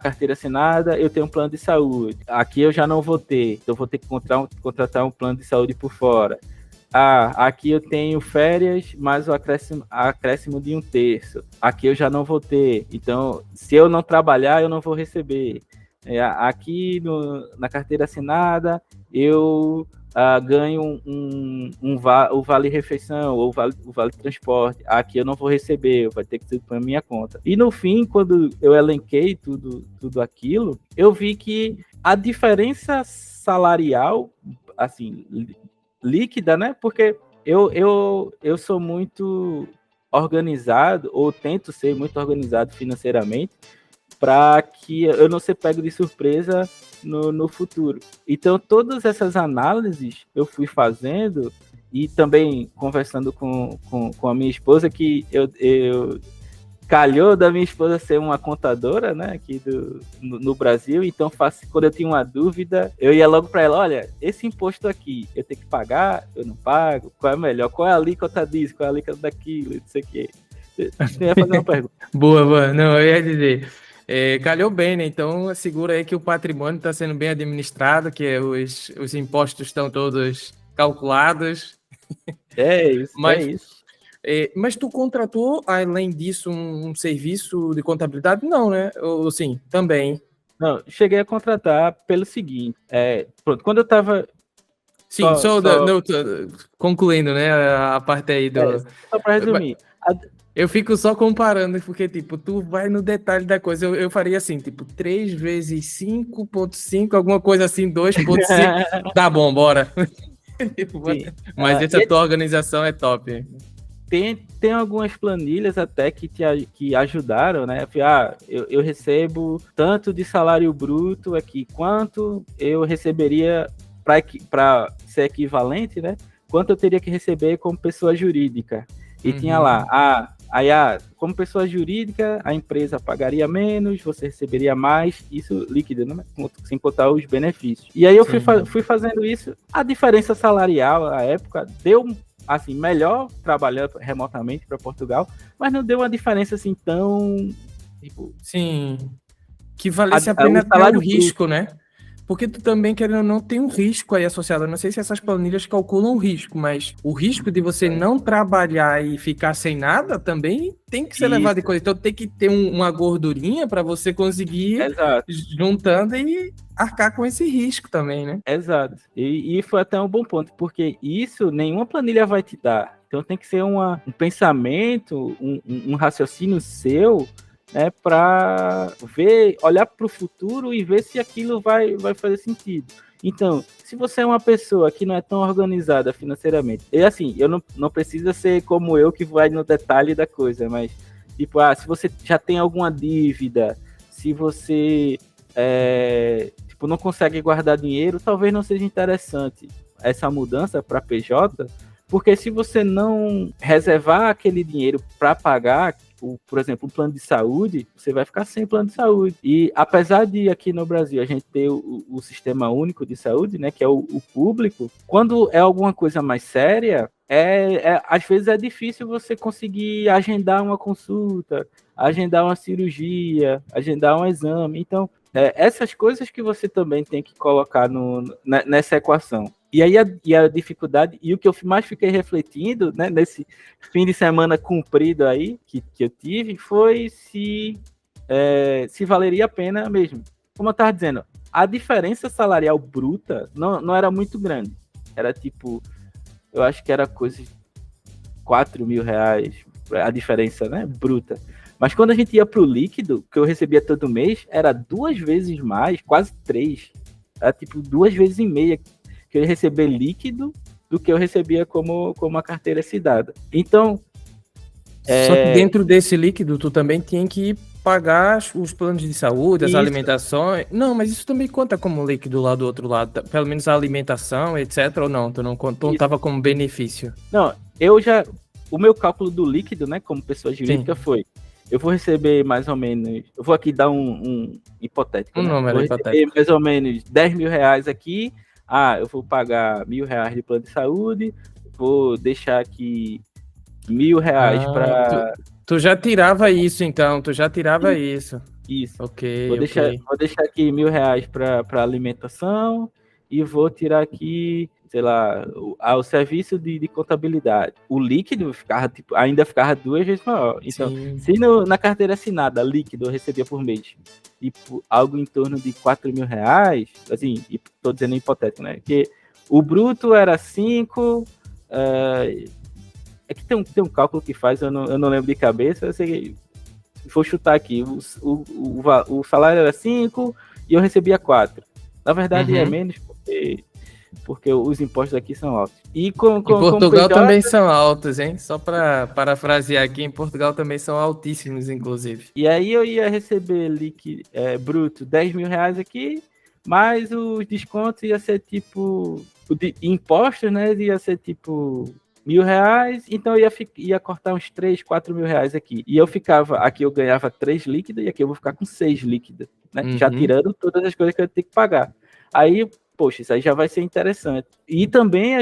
carteira assinada, eu tenho um plano de saúde. Aqui eu já não vou ter, então vou ter que contratar um plano de saúde por fora. Aqui eu tenho férias, mais o acréscimo de um terço. Aqui eu já não vou ter. Então, se eu não trabalhar, eu não vou receber. Aqui na carteira assinada, eu ganho o vale-refeição ou o vale-transporte. Aqui eu não vou receber, vai ter que ser para minha conta. E no fim, quando eu elenquei tudo aquilo, eu vi que a diferença salarial, assim, líquida, né? Porque eu sou muito organizado, ou tento ser muito organizado financeiramente, para que eu não ser pego de surpresa no futuro. Então, todas essas análises eu fui fazendo e também conversando com a minha esposa, que eu calhou da minha esposa ser uma contadora, né, aqui no Brasil. Então, quando eu tinha uma dúvida, eu ia logo para ela: olha, esse imposto aqui, eu tenho que pagar? Eu não pago? Qual é melhor? Qual é a alíquota disso? Qual é a alíquota daquilo? Não sei o quê. Eu ia fazer uma pergunta. Boa. Não, eu ia dizer. Calhou bem, né? Então, segura aí que o patrimônio está sendo bem administrado, que os impostos estão todos calculados. É isso, Mas tu contratou, além disso, um serviço de contabilidade? Não, né? Ou sim, também. Não, cheguei a contratar pelo seguinte. Pronto, quando eu estava... Sim, concluindo, né? A parte aí do... Só para resumir. Eu fico só comparando, porque, tipo, tu vai no detalhe da coisa. Eu faria assim, tipo, 3 vezes 5.5, alguma coisa assim, 2.5. Tá bom, bora. Mas essa tua organização é top. Tem algumas planilhas até que ajudaram, né? Eu recebo tanto de salário bruto aqui, quanto eu receberia para ser equivalente, né? Quanto eu teria que receber como pessoa jurídica. E tinha lá, como pessoa jurídica, a empresa pagaria menos, você receberia mais, isso líquido, né? Sem contar os benefícios. E aí eu fui fazendo isso. A diferença salarial, à época, deu assim, melhor trabalhando remotamente para Portugal, mas não deu uma diferença assim tão... Tipo, sim, que valesse a pena ter o risco, né? Porque tu também, querendo ou não, tem um risco aí associado. Eu não sei se essas planilhas calculam o risco, mas o risco de você não trabalhar e ficar sem nada também tem que ser levado em conta. Então tem que ter uma gordurinha para você conseguir Exato. juntando e arcar com esse risco também, né? Exato. E foi até um bom ponto, porque isso nenhuma planilha vai te dar. Então tem que ser um pensamento, um raciocínio seu, né, para olhar para o futuro e ver se aquilo vai fazer sentido. Então, se você é uma pessoa que não é tão organizada financeiramente, assim, eu não precisa ser como eu que vai no detalhe da coisa, mas tipo, se você já tem alguma dívida, se você tipo, não consegue guardar dinheiro, talvez não seja interessante essa mudança para PJ, porque se você não reservar aquele dinheiro para pagar, por exemplo, um plano de saúde, você vai ficar sem plano de saúde. E apesar de aqui no Brasil a gente ter o sistema único de saúde, né, que é o público, quando é alguma coisa mais séria, às vezes é difícil você conseguir agendar uma consulta, agendar uma cirurgia, agendar um exame. Então, essas coisas que você também tem que colocar nessa equação. E aí a dificuldade, e o que eu mais fiquei refletindo, né, nesse fim de semana comprido aí, que eu tive, foi se valeria a pena mesmo. Como eu estava dizendo, a diferença salarial bruta não era muito grande. Era tipo, eu acho que era coisa de 4 mil reais, a diferença, né, bruta. Mas quando a gente ia para o líquido, que eu recebia todo mês, era 2 vezes mais, quase 3. Era tipo 2 vezes e meia que eu ia receber líquido do que eu recebia como a carteira assinada. Então... Só que dentro desse líquido, tu também tinha que pagar os planos de saúde, as alimentações. Não, mas isso também conta como líquido lá do outro lado. Pelo menos a alimentação, etc. Ou não? Tu não contava como benefício? Não, o meu cálculo do líquido, né, como pessoa jurídica, foi: eu vou receber mais ou menos, eu vou aqui dar um hipotético, né? Número vou hipotético. receber mais ou menos 10 mil reais aqui, eu vou pagar 1.000 reais de plano de saúde, vou deixar aqui 1.000 reais para... Tu já tirava isso, então, isso. Isso. Ok, vou deixar aqui 1.000 reais para alimentação e vou tirar aqui, sei lá, o serviço de contabilidade. O líquido ainda ficava 2 vezes maior. Então, se na carteira assinada, líquido, eu recebia por mês, tipo, algo em torno de 4 mil reais, assim, estou dizendo hipotético, né? Porque o bruto era 5, é que tem um cálculo que faz, eu não lembro de cabeça, eu sei, vou chutar aqui, o salário era 5 e eu recebia 4. Na verdade, é menos porque os impostos aqui são altos. E em Portugal também são altos, hein? Só para parafrasear aqui, em Portugal também são altíssimos, inclusive. E aí eu ia receber bruto 10 mil reais aqui, mas os descontos ia ser tipo... impostos, né? Ia ser tipo... 1.000 reais, então eu ia cortar uns 3, 4 mil reais aqui. E aqui eu ganhava 3 líquidas e aqui eu vou ficar com 6 líquidas, né? Já tirando todas as coisas que eu tenho que pagar. Aí, poxa, isso aí já vai ser interessante. E também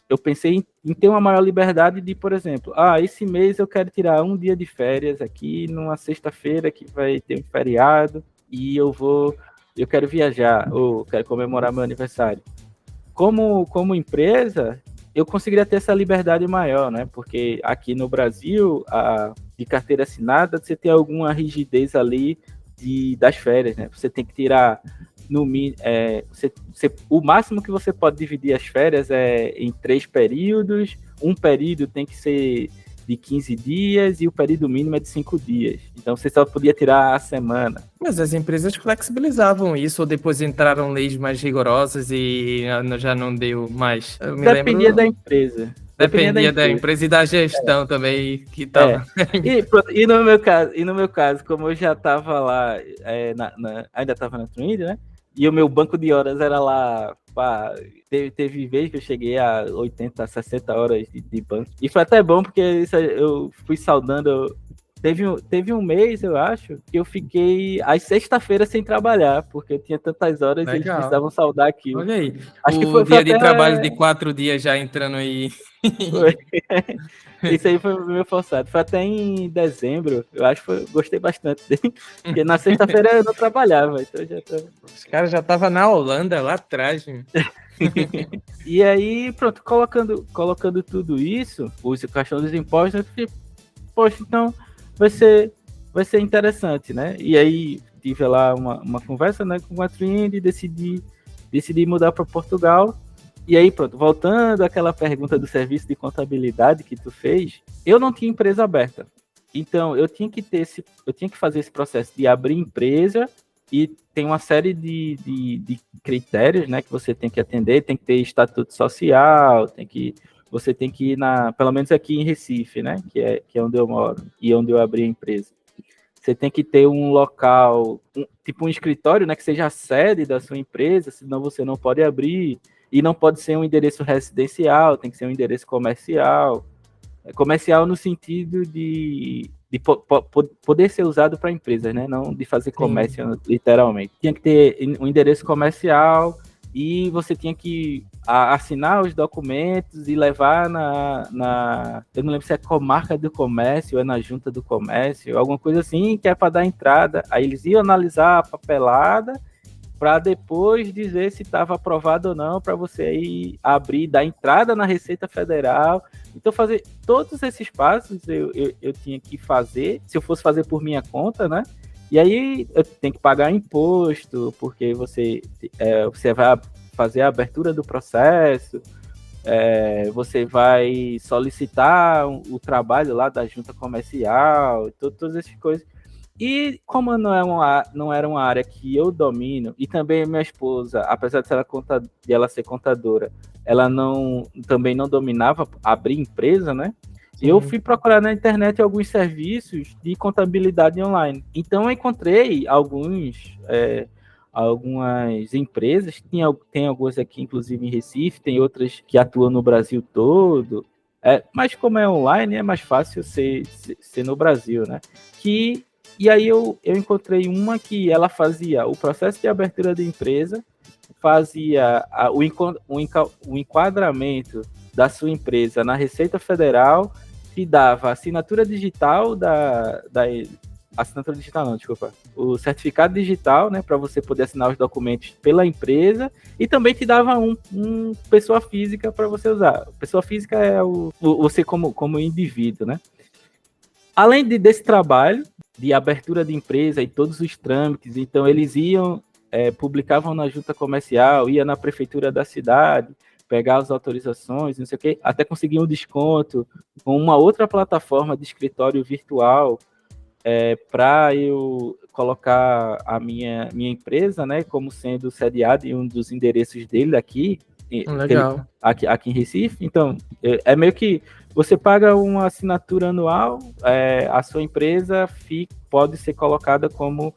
eu pensei em ter uma maior liberdade de, por exemplo, esse mês eu quero tirar um dia de férias aqui, numa sexta-feira que vai ter um feriado, e eu quero viajar, ou quero comemorar meu aniversário. Como empresa, eu conseguiria ter essa liberdade maior, né? Porque aqui no Brasil, de carteira assinada, você tem alguma rigidez ali das férias, né? Você tem que tirar o máximo que você pode dividir as férias é em 3 períodos. Um período tem que ser de 15 dias e o período mínimo é de 5 dias. Então você só podia tirar a semana. Mas as empresas flexibilizavam isso, ou depois entraram leis mais rigorosas e já não deu mais? Dependia da empresa. Dependia da empresa e da gestão também que estava. E no meu caso, como eu já estava lá, ainda estava na Trinity, né? E o meu banco de horas era lá, teve vez que eu cheguei a 80, 60 horas de banco. E foi até bom, porque eu fui saudando Teve um mês, eu acho, que eu fiquei às sexta-feiras sem trabalhar, porque eu tinha tantas horas e eles Legal. precisavam saldar aquilo. Olha aí, Acho que o foi dia de até... trabalho de 4 dias já entrando aí. Foi. Isso aí foi meio forçado. Foi até em dezembro, eu acho que gostei bastante dele, porque na sexta-feira eu não trabalhava, então já tava... Os caras já estavam na Holanda, lá atrás. E aí, pronto, colocando tudo isso, a questão dos impostos, eu fiquei, poxa, então vai ser interessante, né? E aí tive lá uma conversa, né, com a Trine e decidi mudar para Portugal. E aí, pronto, voltando àquela pergunta do serviço de contabilidade que tu fez, eu não tinha empresa aberta. Então, eu tinha que fazer esse processo de abrir empresa e tem uma série de critérios, né, que você tem que atender, tem que ter estatuto social, você tem que ir pelo menos aqui em Recife, né, que é onde eu moro e onde eu abri a empresa. Você tem que ter um local, tipo um escritório, né, que seja a sede da sua empresa, senão você não pode abrir. E não pode ser um endereço residencial, tem que ser um endereço comercial. Comercial no sentido de poder ser usado para empresas, né? Não de fazer comércio, literalmente. Tinha que ter um endereço comercial e você tinha que assinar os documentos e levar eu não lembro se é comarca do comércio ou é na junta do comércio, alguma coisa assim, que é para dar entrada. Aí eles iam analisar a papelada para depois dizer se estava aprovado ou não, para você aí abrir, dar entrada na Receita Federal. Então, fazer todos esses passos eu tinha que fazer, se eu fosse fazer por minha conta, né? E aí eu tenho que pagar imposto, porque você vai fazer a abertura do processo, você vai solicitar o trabalho lá da junta comercial, todas essas coisas. E como não era uma área que eu domino, e também minha esposa, apesar de ela ser contadora, ela também não dominava abrir empresa, né? Sim. Eu fui procurar na internet alguns serviços de contabilidade online. Então eu encontrei algumas empresas, tem algumas aqui, inclusive em Recife, tem outras que atuam no Brasil todo. Mas como é online, é mais fácil ser no Brasil, né? E aí eu encontrei uma que ela fazia o processo de abertura de empresa, fazia o enquadramento da sua empresa na Receita Federal, te dava assinatura digital assinatura digital não, desculpa. O certificado digital, né, para você poder assinar os documentos pela empresa, e também te dava um pessoa física para você usar. Pessoa física é você como indivíduo, né? Além desse trabalho de abertura de empresa e todos os trâmites, então eles publicavam na junta comercial, ia na prefeitura da cidade, pegar as autorizações, não sei o quê, até conseguir um desconto com uma outra plataforma de escritório virtual para eu colocar a minha empresa, né, como sendo sediada em um dos endereços dele aqui, Legal. Aqui em Recife. Então, é meio que você paga uma assinatura anual, a sua empresa pode ser colocada como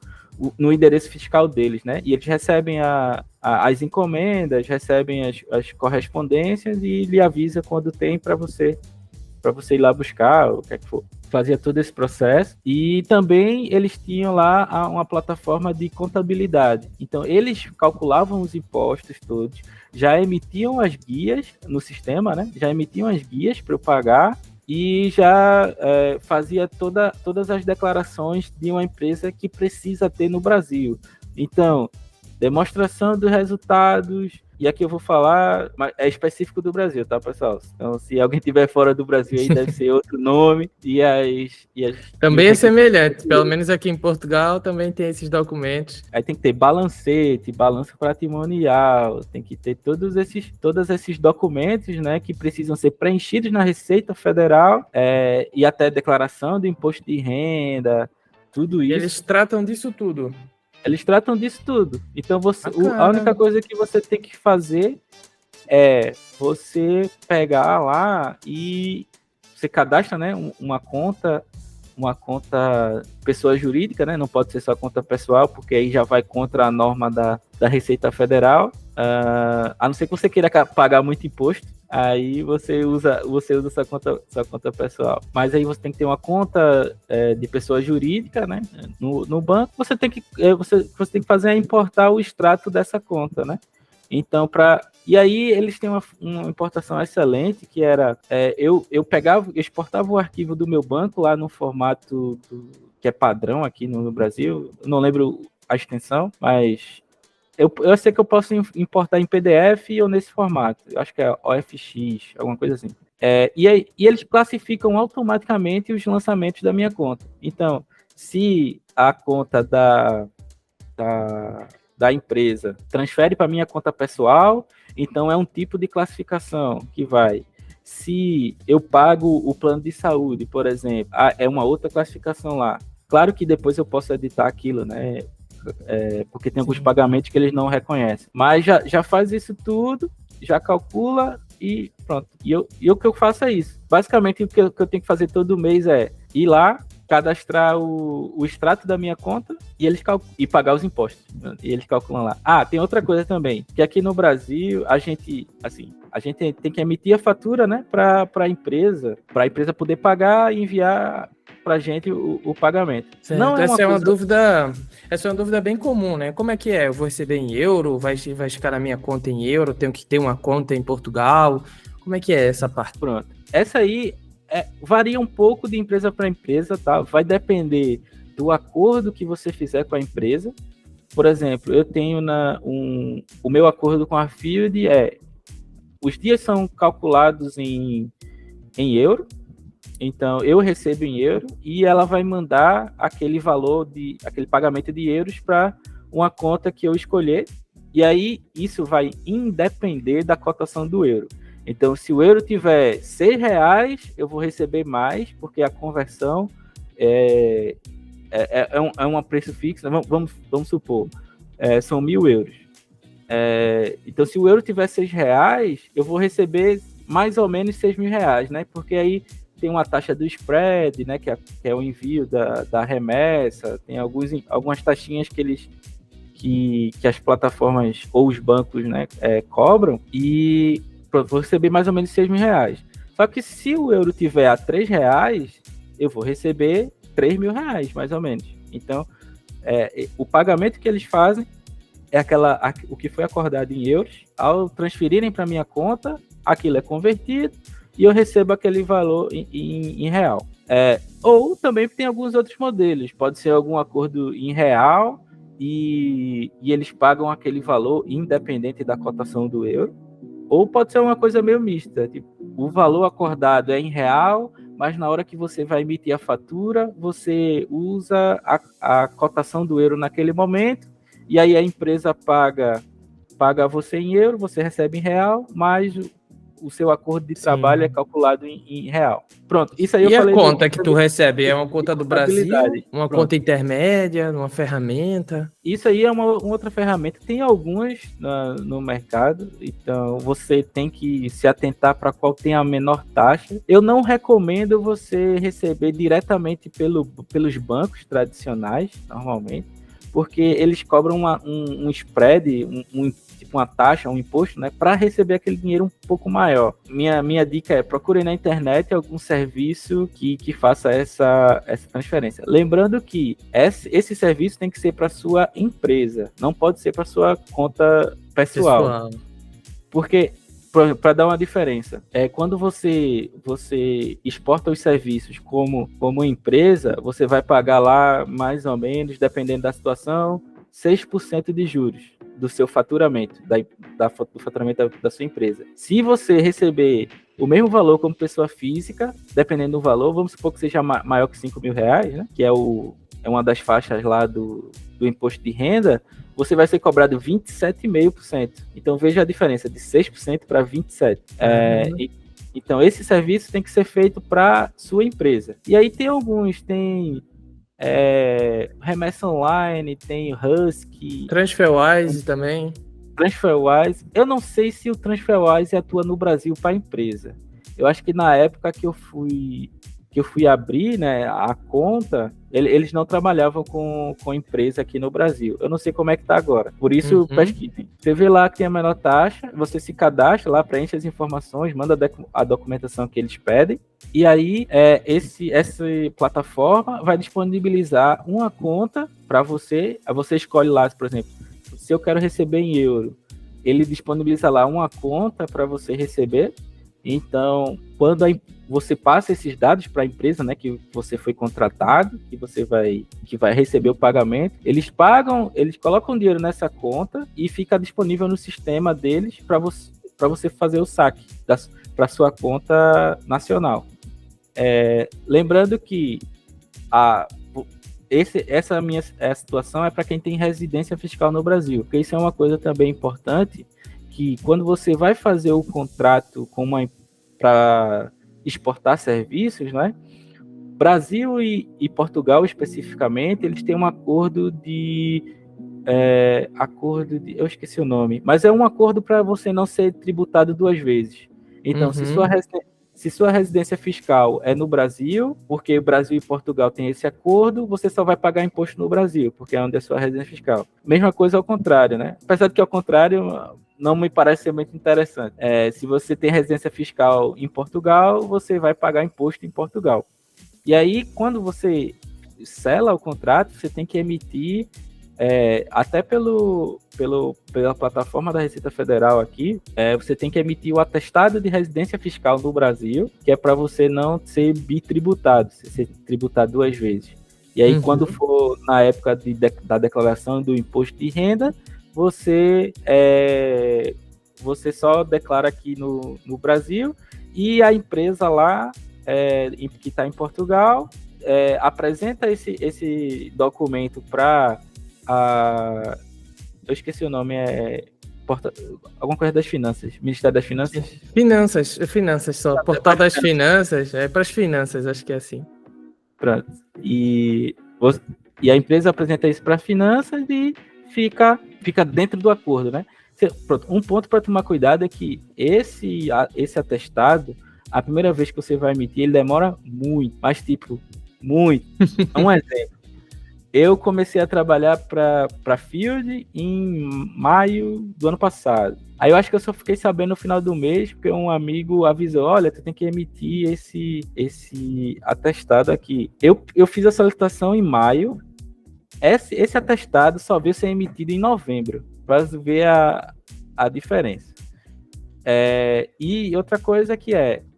no endereço fiscal deles, né? E eles recebem as encomendas, recebem as correspondências e lhe avisa quando tem para você ir lá buscar, o que é que for. Fazia todo esse processo. E também eles tinham lá uma plataforma de contabilidade. Então, eles calculavam os impostos todos, já emitiam as guias no sistema, né? Já emitiam as guias para eu pagar e já fazia todas as declarações de uma empresa que precisa ter no Brasil. Então, demonstração dos resultados, e aqui eu vou falar, mas é específico do Brasil, tá, pessoal? Então, se alguém estiver fora do Brasil aí, deve ser outro nome, também é semelhante, pelo menos aqui em Portugal também tem esses documentos. Aí tem que ter balancete, balanço patrimonial, tem que ter todos esses documentos, né, que precisam ser preenchidos na Receita Federal, e até declaração do imposto de renda, tudo isso. Eles tratam disso tudo. Eles tratam disso tudo. Então, a única coisa que você tem que fazer é você pegar lá e você cadastra, né, uma conta uma conta pessoa jurídica, né? Não pode ser só conta pessoal, porque aí já vai contra a norma da Receita Federal. A não ser que você queira pagar muito imposto, aí você usa sua conta pessoal. Mas aí você tem que ter uma conta de pessoa jurídica, né? No banco, você tem que fazer é importar o extrato dessa conta, né? Então, e aí eles têm uma importação excelente, que era, eu exportava o arquivo do meu banco lá no formato que é padrão aqui no Brasil, eu não lembro a extensão, mas eu sei que eu posso importar em PDF ou nesse formato, eu acho que é OFX, alguma coisa assim. E eles classificam automaticamente os lançamentos da minha conta. Então, se a conta da empresa transfere para minha conta pessoal, então é um tipo de classificação que vai. Se eu pago o plano de saúde, por exemplo, é uma outra classificação lá. Claro que depois eu posso editar aquilo, né? Porque tem alguns pagamentos que eles não reconhecem. Mas já faz isso tudo, já calcula e pronto. E o que eu faço é isso. Basicamente, o que eu tenho que fazer todo mês é ir lá, cadastrar o extrato da minha conta e pagar os impostos. E eles calculam lá. Tem outra coisa também, que aqui no Brasil a gente tem que emitir a fatura, né, para a empresa poder pagar e enviar para a gente o pagamento. Certo. Não é essa é uma dúvida bem comum, né? Como é que é? Eu vou receber em euro? Vai ficar na minha conta em euro? Tenho que ter uma conta em Portugal? Como é que é essa parte? Pronto. Essa aí varia um pouco de empresa para empresa, tá? Vai depender do acordo que você fizer com a empresa. Por exemplo, eu tenho o meu acordo com a Field os dias são calculados em euro, então eu recebo em euro e ela vai mandar aquele pagamento de euros para uma conta que eu escolher, e aí isso vai independer da cotação do euro. Então, se o euro tiver R$6, eu vou receber mais, porque a conversão é um preço fixo. Vamos supor, são 1.000 euros. Então, se o euro tiver R$6, eu vou receber mais ou menos R$6.000, né? Porque aí tem uma taxa do spread, né? Que é o envio da remessa, tem algumas taxinhas que as plataformas ou os bancos, né, cobram, e vou receber mais ou menos R$6.000. Só que se o euro tiver a R$3, eu vou receber R$3.000, mais ou menos. Então, o pagamento que eles fazem é o que foi acordado em euros. Ao transferirem para minha conta, aquilo é convertido e eu recebo aquele valor em real. Ou também tem alguns outros modelos. Pode ser algum acordo em real e eles pagam aquele valor independente da cotação do euro. Ou pode ser uma coisa meio mista, tipo, o valor acordado é em real, mas na hora que você vai emitir a fatura, você usa a cotação do euro naquele momento, e aí a empresa paga você em euro, você recebe em real, mas o seu acordo de trabalho é calculado em real. Pronto, isso aí eu falei. E a conta que tu recebe é uma conta do Brasil, uma conta intermédia, uma ferramenta? Isso aí é uma outra ferramenta. Tem algumas no mercado, então você tem que se atentar para qual tem a menor taxa. Eu não recomendo você receber diretamente pelos bancos tradicionais, normalmente, porque eles cobram um spread, tipo uma taxa, um imposto, né, para receber aquele dinheiro um pouco maior. Minha dica é: procure na internet algum serviço que faça essa transferência. Lembrando que esse serviço tem que ser para sua empresa, não pode ser para sua conta pessoal. Porque, para dar uma diferença, quando você exporta os serviços como empresa, você vai pagar lá mais ou menos, dependendo da situação, 6% de juros do seu faturamento, do faturamento da sua empresa. Se você receber o mesmo valor como pessoa física, dependendo do valor, vamos supor que seja maior que R$5.000, né, que é uma das faixas lá do imposto de renda, você vai ser cobrado 27,5%. Então, veja a diferença de 6% para 27%. Então, esse serviço tem que ser feito para sua empresa. E aí tem alguns, tem Remessa Online, tem Husky. TransferWise também. TransferWise. Eu não sei se o TransferWise atua no Brasil para empresa. Eu acho que na época que eu fui que eu fui abrir, né, a conta, eles não trabalhavam com empresa aqui no Brasil. Eu não sei como é que tá agora. Por isso, pesquisem. Você vê lá que tem a menor taxa, você se cadastra lá, preenche as informações, manda a documentação que eles pedem, e aí essa plataforma vai disponibilizar uma conta para você. Você escolhe lá, por exemplo, se eu quero receber em euro, ele disponibiliza lá uma conta para você receber. Então, quando você passa esses dados para a empresa, né, que você foi contratado, que vai receber o pagamento, eles colocam dinheiro nessa conta e fica disponível no sistema deles para você fazer o saque para sua conta nacional. Lembrando que essa minha situação é para quem tem residência fiscal no Brasil, porque isso é uma coisa também importante, que quando você vai fazer o contrato para exportar serviços, né? Brasil e Portugal especificamente, eles têm um acordo eu esqueci o nome, mas é um acordo para você não ser tributado duas vezes. Então, se sua residência fiscal é no Brasil, porque o Brasil e Portugal têm esse acordo, você só vai pagar imposto no Brasil, porque é onde é sua residência fiscal. Mesma coisa ao contrário, né? Apesar de que ao contrário não me parece ser muito interessante. Se você tem residência fiscal em Portugal, você vai pagar imposto em Portugal. E aí, quando você sela o contrato, você tem que emitir, até pela plataforma da Receita Federal aqui, você tem que emitir o atestado de residência fiscal no Brasil, que é para você não ser bitributado, ser tributado duas vezes. E aí, quando for na época da declaração do imposto de renda, você só declara aqui no Brasil, e a empresa lá, que está em Portugal, apresenta esse documento para eu esqueci o nome, alguma coisa das finanças, Ministério das Finanças? Finanças só, Portal das Finanças, para as finanças, acho que é assim. Pronto. E a empresa apresenta isso para finanças e fica dentro do acordo, né? Pronto, um ponto para tomar cuidado é que esse atestado, a primeira vez que você vai emitir, ele demora muito, mas muito. Um exemplo. Eu comecei a trabalhar para Field em maio do ano passado. Aí eu acho que eu só fiquei sabendo no final do mês, porque um amigo avisou, olha, tu tem que emitir esse atestado aqui. Eu fiz a solicitação em maio, esse atestado só veio ser emitido em novembro, para ver a diferença. E outra coisa que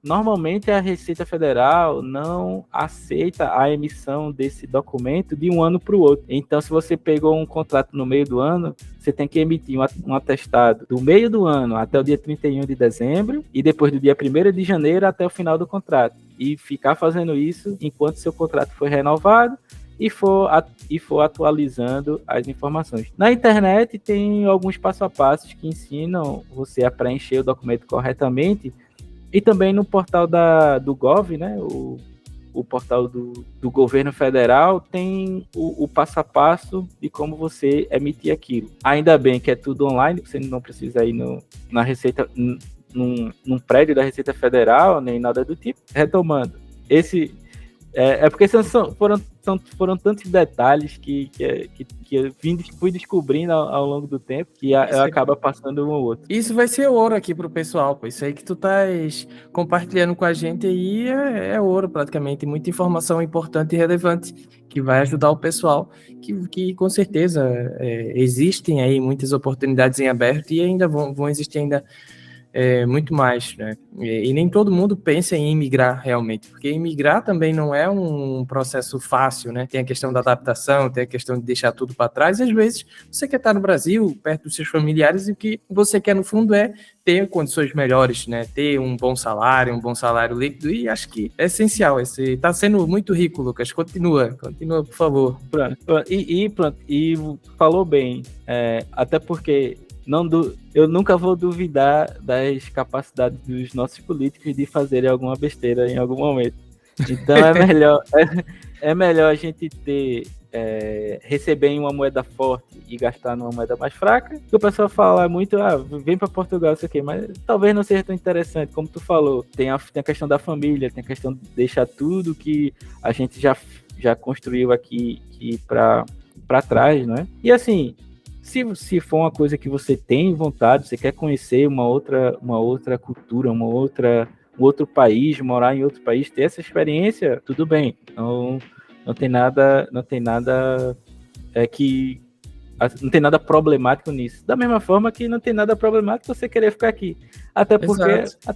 normalmente a Receita Federal não aceita a emissão desse documento de um ano para o outro. Então, se você pegou um contrato no meio do ano, você tem que emitir um atestado do meio do ano até o dia 31 de dezembro e depois do dia 1º de janeiro até o final do contrato. E ficar fazendo isso enquanto seu contrato foi renovado e for atualizando as informações. Na internet tem alguns passo a passos que ensinam você a preencher o documento corretamente, e também no portal do Gov, né, o portal do governo federal, tem o passo a passo de como você emitir aquilo. Ainda bem que é tudo online, você não precisa ir na Receita, num prédio da Receita Federal, nem nada do tipo. Retomando, porque foram tantos detalhes que eu fui descobrindo ao longo do tempo que acaba passando um ou outro. Isso vai ser ouro aqui pro pessoal, pô. Isso aí que tu estás compartilhando com a gente aí é ouro praticamente. Muita informação importante e relevante que vai ajudar o pessoal, que com certeza existem aí muitas oportunidades em aberto e ainda vão existir ainda muito mais, né? E nem todo mundo pensa em imigrar realmente, porque imigrar também não é um processo fácil, né? Tem a questão da adaptação, tem a questão de deixar tudo para trás, e às vezes você quer estar no Brasil, perto dos seus familiares, e o que você quer no fundo é ter condições melhores, né? Ter um bom salário líquido, e acho que é essencial. Tá sendo muito rico, Lucas. Continua, por favor. Pronto. E falou bem, até porque eu nunca vou duvidar das capacidades dos nossos políticos de fazerem alguma besteira em algum momento. Então é melhor a gente receber em uma moeda forte e gastar numa moeda mais fraca, que o pessoal fala muito, vem para Portugal, isso aqui, mas talvez não seja tão interessante, como tu falou, tem a questão da família, tem a questão de deixar tudo que a gente já construiu aqui para trás, né? E assim, se for uma coisa que você tem vontade, você quer conhecer uma outra cultura, um outro país, morar em outro país, ter essa experiência, tudo bem. Não tem nada não tem nada problemático nisso. Da mesma forma que não tem nada problemático você querer ficar aqui. Até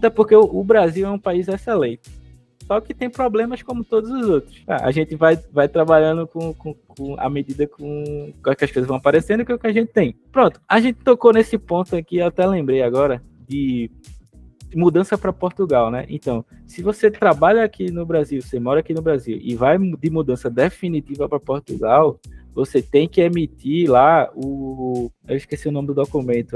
porque o Brasil é um país excelente. Só que tem problemas como todos os outros. A gente vai trabalhando à medida com que as coisas vão aparecendo e com o que a gente tem. Pronto, a gente tocou nesse ponto aqui, eu até lembrei agora, de mudança para Portugal, né? Então, se você trabalha aqui no Brasil, você mora aqui no Brasil e vai de mudança definitiva para Portugal, você tem que emitir lá eu esqueci o nome do documento,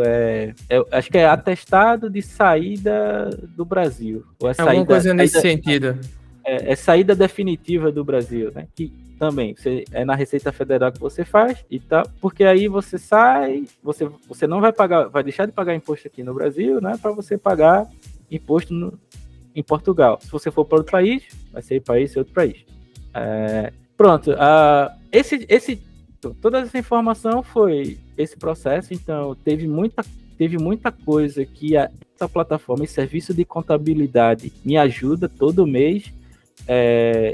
acho que é atestado de saída do Brasil. Ou alguma coisa nesse sentido. É saída definitiva do Brasil, né? Que também é na Receita Federal que você faz e tal, porque aí você sai, você não vai pagar, vai deixar de pagar imposto aqui no Brasil, né? Para você pagar imposto em Portugal. Se você for para outro país, vai ser outro país. Pronto. Toda essa informação foi esse processo, então teve muita coisa que essa plataforma, esse serviço de contabilidade me ajuda todo mês.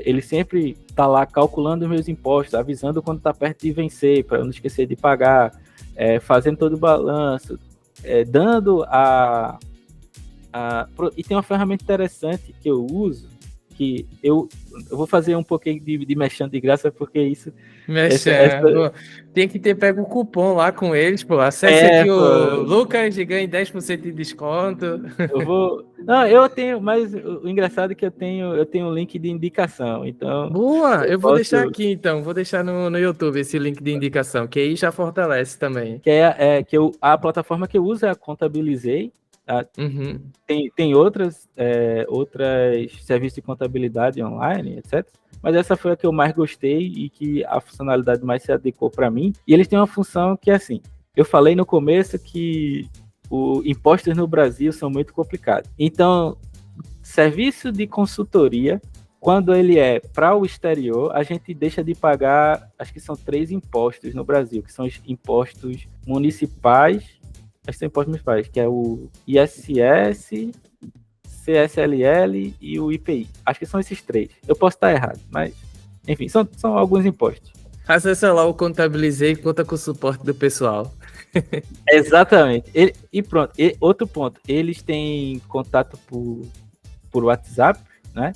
Ele sempre está lá calculando os meus impostos, avisando quando está perto de vencer, para eu não esquecer de pagar, fazendo todo o balanço, dando e tem uma ferramenta interessante que eu uso, que eu vou fazer um pouquinho de mexendo de graça, porque isso... Tem que ter pego o cupom lá com eles, pô. Acesse aqui o Lucas e ganhe 10% de desconto. Eu tenho, mas o engraçado é que eu tenho um link de indicação, então... Boa! Eu vou deixar aqui, então. Vou deixar no YouTube esse link de indicação, que aí já fortalece também. A plataforma que eu uso é a Contabilizei. Uhum. Tem outras serviços de contabilidade online, etc. Mas essa foi a que eu mais gostei e que a funcionalidade mais se adequou para mim. E eles têm uma função que é assim, eu falei no começo que os impostos no Brasil são muito complicados. Então, serviço de consultoria, quando ele é para o exterior, a gente deixa de pagar, acho que são 3 impostos no Brasil, que são os impostos municipais, que é o ISS, CSLL e o IPI. Acho que são esses 3. Eu posso estar errado, mas, enfim, são alguns impostos. Acessa lá o Contabilizei e conta com o suporte do pessoal. Exatamente. E pronto. Outro ponto, eles têm contato por WhatsApp, né?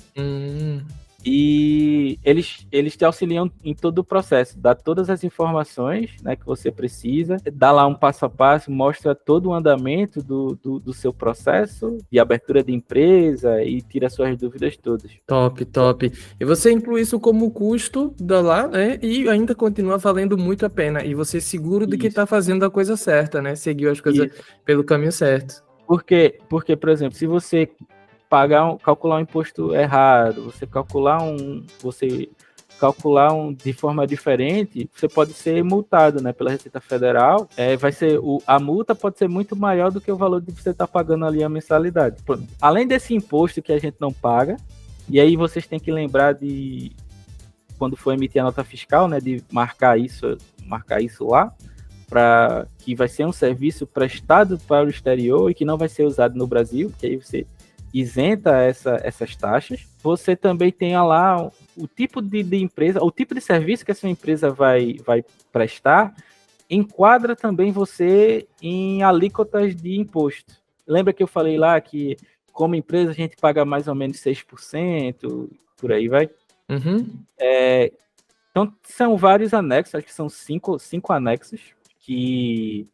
E eles te auxiliam em todo o processo, dá todas as informações, né, que você precisa, dá lá um passo a passo, mostra todo o andamento do seu processo de abertura de empresa e tira suas dúvidas todas. Top. E você inclui isso como custo lá, né? E ainda continua valendo muito a pena. E você é seguro de que está fazendo a coisa certa, né? Seguiu as coisas pelo caminho certo. Porque, por exemplo, se você calcular um imposto errado, você calcular de forma diferente, você pode ser multado, né, pela Receita Federal. A multa pode ser muito maior do que o valor de você estar pagando ali a mensalidade. Além desse imposto que a gente não paga, e aí vocês têm que lembrar de, quando for emitir a nota fiscal, né, de marcar isso lá, que vai ser um serviço prestado para o exterior e que não vai ser usado no Brasil, que aí você isenta essas taxas. Você também tem lá o tipo de empresa, o tipo de serviço que essa empresa vai prestar, enquadra também você em alíquotas de imposto. Lembra que eu falei lá que, como empresa, a gente paga mais ou menos 6%, por aí vai? Uhum. Então, são vários anexos, acho que são cinco anexos de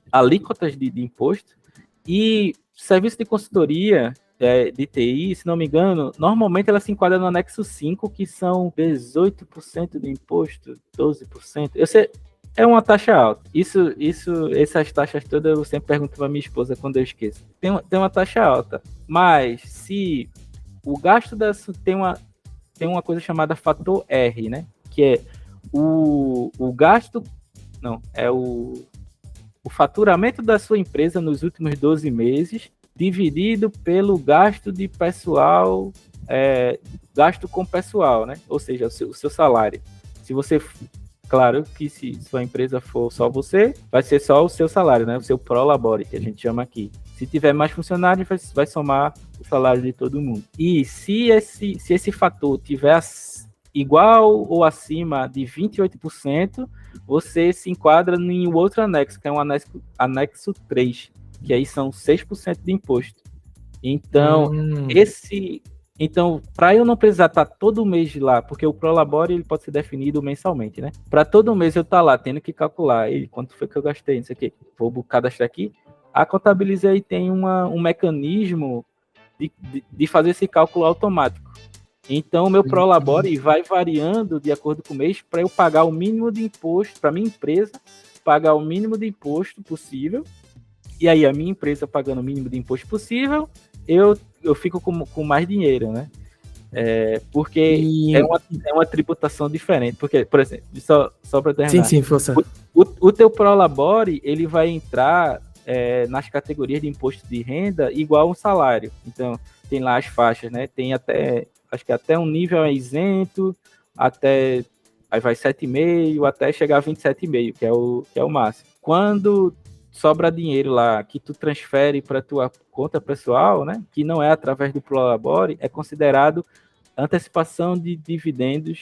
alíquotas de imposto. E serviço de consultoria de TI, se não me engano, normalmente ela se enquadra no anexo 5, que são 18% do imposto, 12%. Eu sei, é uma taxa alta. Essas taxas todas eu sempre pergunto para minha esposa quando eu esqueço. Tem uma taxa alta, mas se o gasto tem uma coisa chamada fator R, né? Que é o gasto, não, é o faturamento da sua empresa nos últimos 12 meses, dividido pelo gasto de pessoal, gasto com pessoal, né? Ou seja, o seu salário. Se você, claro que se sua empresa for só você, vai ser só o seu salário, né? O seu prolabore, que a gente chama aqui. Se tiver mais funcionários, vai somar o salário de todo mundo. E se esse fator tiver igual ou acima de 28%, você se enquadra em outro anexo, que é um anexo 3, que aí são 6% de imposto. Então, para eu não precisar estar todo mês lá, porque o Prolabore ele pode ser definido mensalmente, né? Para todo mês eu estar lá tendo que calcular quanto foi que eu gastei, não sei o quê, vou cadastrar aqui. A Contabilizei tem um mecanismo de fazer esse cálculo automático. Então, o meu Prolabore vai variando de acordo com o mês para eu pagar o mínimo de imposto, para minha empresa pagar o mínimo de imposto possível. E aí, a minha empresa pagando o mínimo de imposto possível, eu fico com mais dinheiro, né? Porque é uma tributação diferente. Porque, por exemplo, só para terminar. Sim, força. O teu Prolabore, ele vai entrar nas categorias de imposto de renda igual um salário. Então, tem lá as faixas, né? Tem acho que até um nível isento, aí vai 7,5 até chegar a 27,5, que é o máximo. Quando sobra dinheiro lá que tu transfere para tua conta pessoal, né, que não é através do Prolabore, é considerado antecipação de dividendos,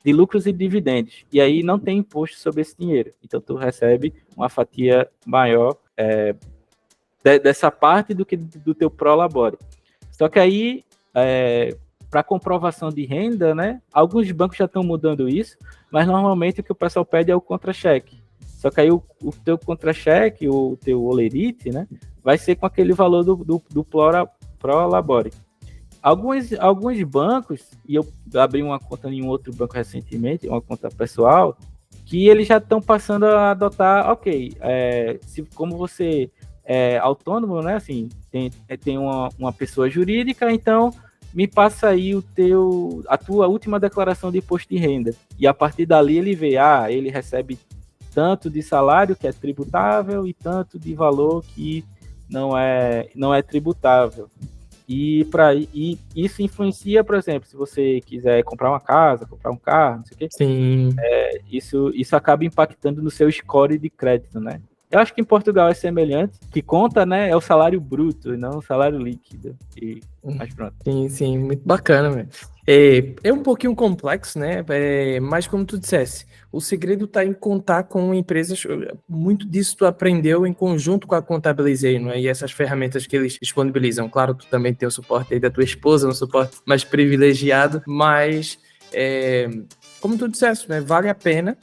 de lucros e dividendos. E aí não tem imposto sobre esse dinheiro. Então tu recebe uma fatia maior dessa parte do que do teu Prolabore. Só que aí para comprovação de renda, né? Alguns bancos já estão mudando isso, mas normalmente o que o pessoal pede é o contra-cheque. Só que aí o teu contra-cheque, o teu olerite, né? Vai ser com aquele valor do Prolabore. Alguns bancos, e eu abri uma conta em um outro banco recentemente, uma conta pessoal, que eles já estão passando a adotar, como você é autônomo, né? Assim, tem uma pessoa jurídica, então me passa aí a tua última declaração de imposto de renda. E a partir dali ele vê, ele recebe tanto de salário que é tributável e tanto de valor que não é tributável. E isso influencia, por exemplo, se você quiser comprar uma casa, comprar um carro, não sei o quê. Sim. Isso acaba impactando no seu score de crédito, né? Eu acho que em Portugal é semelhante. O que conta, né, é o salário bruto e não o salário líquido. Mas pronto. Sim, muito bacana, velho. É um pouquinho complexo, né? Mas como tu dissesse, o segredo está em contar com empresas. Muito disso tu aprendeu em conjunto com a Contabilizei, não é? E essas ferramentas que eles disponibilizam. Claro, tu também tem o suporte aí da tua esposa, um suporte mais privilegiado, mas como tu disseste, né? Vale a pena.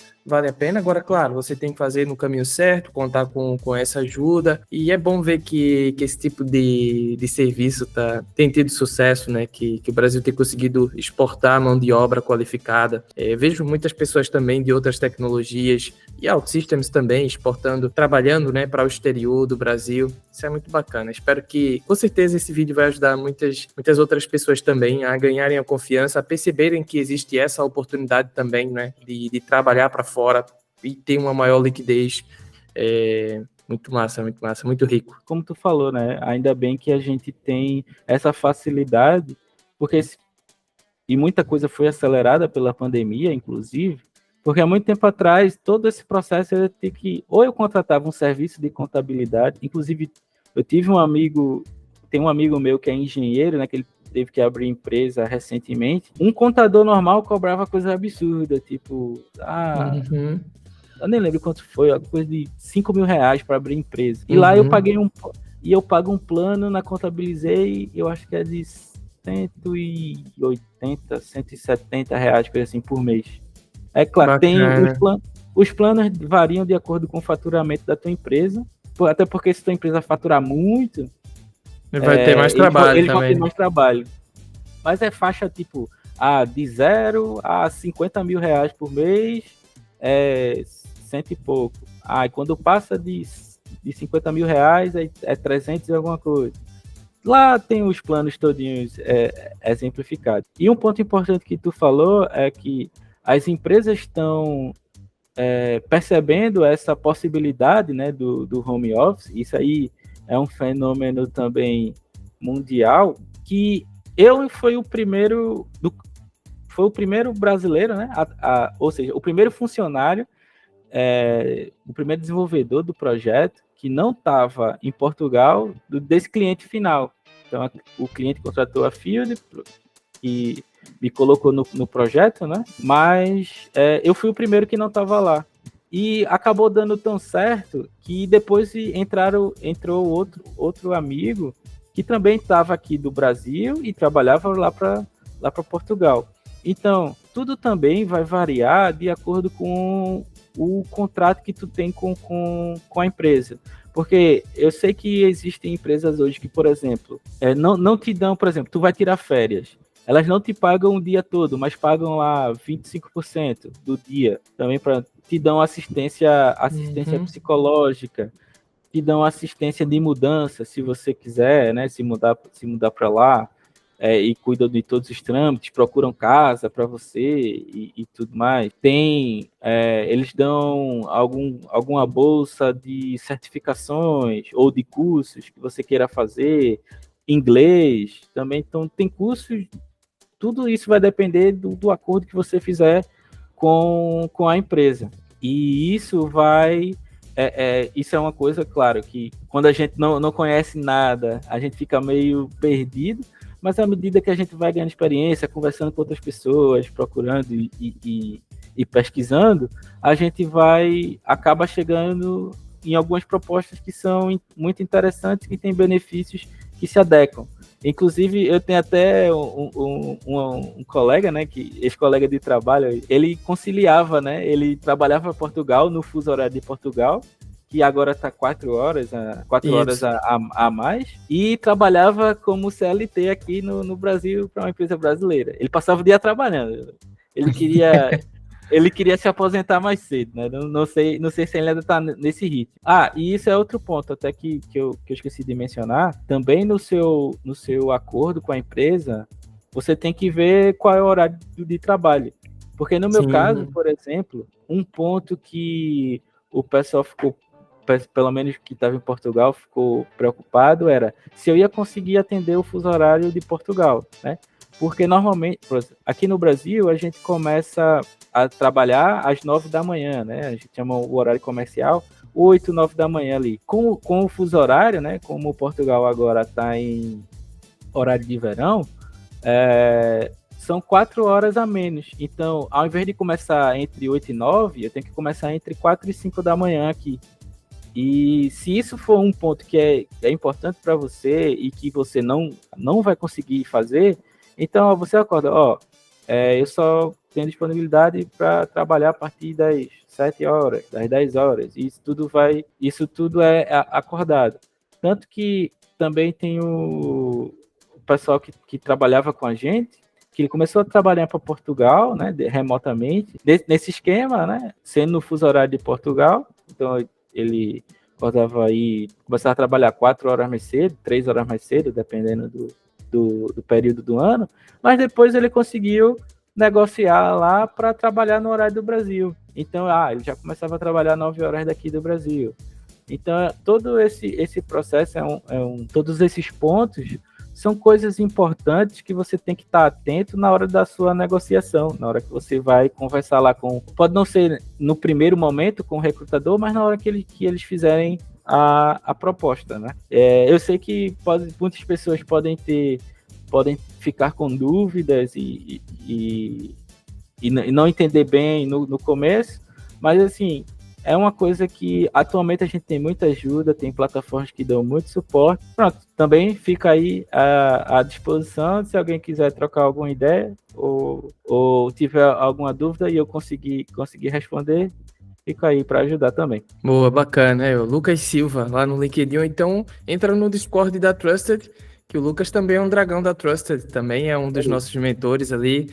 Agora, claro, você tem que fazer no caminho certo, contar com essa ajuda, e é bom ver que esse tipo de serviço tem tido sucesso, né? Que o Brasil tem conseguido exportar mão de obra qualificada. Vejo muitas pessoas também de outras tecnologias e OutSystems também trabalhando, né, para o exterior do Brasil. Isso é muito bacana. Espero que, com certeza, esse vídeo vai ajudar muitas outras pessoas também a ganharem a confiança, a perceberem que existe essa oportunidade também, né, de trabalhar para fora e ter uma maior liquidez. Muito massa, muito rico. Como tu falou, né? Ainda bem que a gente tem essa facilidade, porque e muita coisa foi acelerada pela pandemia, inclusive, porque há muito tempo atrás, todo esse processo eu ia ter que... Ou eu contratava um serviço de contabilidade, inclusive eu tive tem um amigo meu que é engenheiro, né, que ele teve que abrir empresa recentemente. Um contador normal cobrava coisa absurda, tipo... Eu nem lembro quanto foi, coisa de R$5.000 para abrir empresa. E lá eu pago um plano na Contabilizei, eu acho que é de R$180, R$170, coisa assim, por mês. É claro, os planos variam de acordo com o faturamento da tua empresa, até porque se tua empresa faturar muito, vai ter mais trabalho eles também. Vão ter mais trabalho. Mas é faixa tipo, de 0 a R$50.000 por mês, 100 e pouco. E quando passa de R$50.000, é 300 e alguma coisa. lá tem os planos todinhos exemplificados. E um ponto importante que tu falou é que as empresas estão percebendo essa possibilidade, né, do home office. Isso aí é um fenômeno também mundial, que foi o primeiro brasileiro, né, ou seja, o primeiro funcionário, o primeiro desenvolvedor do projeto que não estava em Portugal, desse cliente final. Então, o cliente contratou a Field e me colocou no projeto, né? Mas eu fui o primeiro que não estava lá. E acabou dando tão certo que depois entrou outro amigo que também estava aqui do Brasil e trabalhava lá para Portugal. Então, tudo também vai variar de acordo com o contrato que tu tem com a empresa. Porque eu sei que existem empresas hoje que, por exemplo, não te dão, por exemplo, tu vai tirar férias. Elas não te pagam o dia todo, mas pagam lá 25% do dia. Também te dão assistência psicológica, te dão assistência de mudança, se você quiser, né, se mudar para lá. E cuidam de todos os trâmites, procuram casa para você e tudo mais. Eles dão alguma bolsa de certificações ou de cursos que você queira fazer, inglês também. Então, tem cursos, tudo isso vai depender do acordo que você fizer com a empresa. E isso isso é uma coisa, claro, que quando a gente não conhece nada, a gente fica meio perdido, mas à medida que a gente vai ganhando experiência, conversando com outras pessoas, procurando e pesquisando, a gente acaba chegando em algumas propostas que são muito interessantes, que têm benefícios que se adequam. Inclusive, eu tenho até um colega, né, ex-colega de trabalho, ele conciliava, né, ele trabalhava em Portugal, no fuso horário de Portugal, que agora está 4 horas a mais, e trabalhava como CLT aqui no Brasil para uma empresa brasileira. Ele passava o dia trabalhando. Ele queria se aposentar mais cedo, né? Não sei se ele ainda está nesse ritmo. E isso é outro ponto até que eu esqueci de mencionar. Também no seu acordo com a empresa, você tem que ver qual é o horário de trabalho. Porque no meu caso, por exemplo, um ponto que o pessoal ficou, pelo menos que estava em Portugal, ficou preocupado era se eu ia conseguir atender o fuso horário de Portugal, né? Porque normalmente, aqui no Brasil, a gente começa a trabalhar às 9 da manhã, né? A gente chama o horário comercial, 8, 9 da manhã ali. Com o fuso horário, né? Como Portugal agora está em horário de verão, são 4 horas a menos. Então, ao invés de começar entre 8 e 9, eu tenho que começar entre 4 e 5 da manhã aqui. E se isso for um ponto que é importante para você e que você não vai conseguir fazer, então você acorda, eu só tenho disponibilidade para trabalhar a partir das 7 horas, das 10 horas. Isso tudo é acordado. Tanto que também tem o pessoal que trabalhava com a gente, que ele começou a trabalhar para Portugal, né, remotamente, nesse esquema, né, sendo no fuso horário de Portugal. Então, ele acordava aí, começava a trabalhar 4 horas mais cedo, 3 horas mais cedo, dependendo do período do ano, mas depois ele conseguiu negociar lá para trabalhar no horário do Brasil. Então, ele já começava a trabalhar 9 horas daqui do Brasil. Então, todo esse processo, todos esses pontos são coisas importantes que você tem que estar atento na hora da sua negociação, na hora que você vai conversar lá pode não ser no primeiro momento com o recrutador, mas na hora que eles fizerem a proposta, né? Eu sei que muitas pessoas podem ficar com dúvidas e não entender bem no começo, mas assim, é uma coisa que atualmente a gente tem muita ajuda, tem plataformas que dão muito suporte. Pronto, também fica aí à disposição se alguém quiser trocar alguma ideia ou tiver alguma dúvida e eu conseguir responder, fica aí para ajudar também. Boa, bacana. O Lucas Silva, lá no LinkedIn, ou então entra no Discord da Trusted, que o Lucas também é um dragão da Trusted, também é um dos nossos mentores ali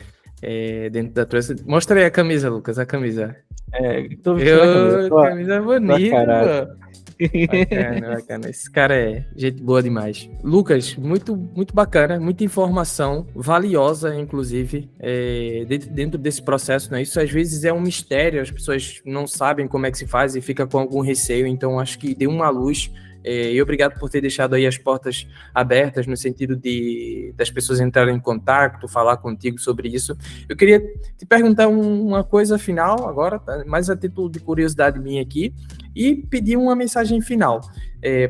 dentro da Trusted. Mostra aí a camisa, Lucas, a camisa. Tô vestindo a camisa. Camisa bonita, mano. Bacana, bacana. Esse cara é gente boa demais. Lucas, muito, muito bacana, muita informação valiosa, inclusive, dentro desse processo, né? Isso às vezes é um mistério, as pessoas não sabem como é que se faz e fica com algum receio, então acho que deu uma luz. E obrigado por ter deixado aí as portas abertas no sentido das pessoas entrarem em contato, falar contigo sobre isso. Eu queria te perguntar uma coisa final agora, tá? Mais a título de curiosidade minha aqui, e pedir uma mensagem final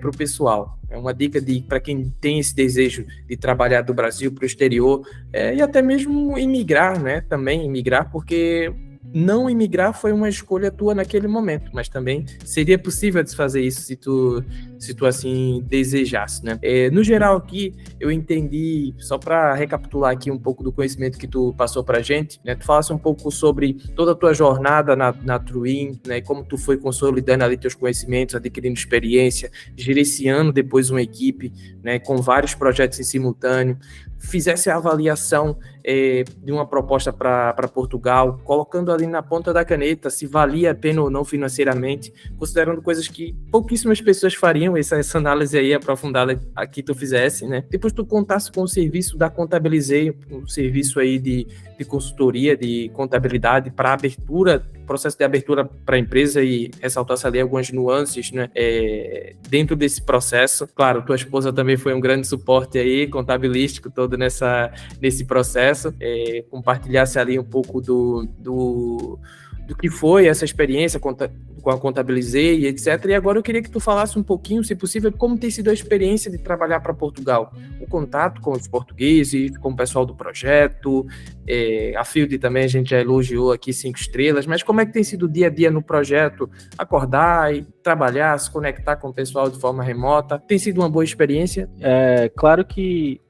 para o pessoal. É uma dica para quem tem esse desejo de trabalhar do Brasil para o exterior e até mesmo imigrar, né? Também imigrar, porque não imigrar foi uma escolha tua naquele momento, mas também seria possível desfazer isso se tu assim desejasse, né? No geral aqui, eu entendi, só para recapitular aqui um pouco do conhecimento que tu passou pra gente, né? Tu falasse um pouco sobre toda a tua jornada na Truin, né? Como tu foi consolidando ali teus conhecimentos, adquirindo experiência, gerenciando depois uma equipe, né? Com vários projetos em simultâneo, fizesse a avaliação de uma proposta para Portugal, colocando ali na ponta da caneta se valia a pena ou não financeiramente, considerando coisas que pouquíssimas pessoas fariam, essa análise aí aprofundada aqui tu fizesse, né? Depois tu contasse com o serviço da Contabilizei, um serviço aí de consultoria, de contabilidade para abertura, processo de abertura para a empresa, e ressaltasse ali algumas nuances, né? Dentro desse processo. Claro, tua esposa também foi um grande suporte aí, contabilístico todo nesse processo, compartilhasse ali um pouco do que foi essa experiência com a Contabilizei, etc. E agora eu queria que tu falasse um pouquinho, se possível, como tem sido a experiência de trabalhar para Portugal, o contato com os portugueses, com o pessoal do projeto, a Field também a gente já elogiou aqui 5 estrelas, mas como é que tem sido o dia a dia no projeto, acordar e trabalhar, se conectar com o pessoal de forma remota? Tem sido uma boa experiência? Claro que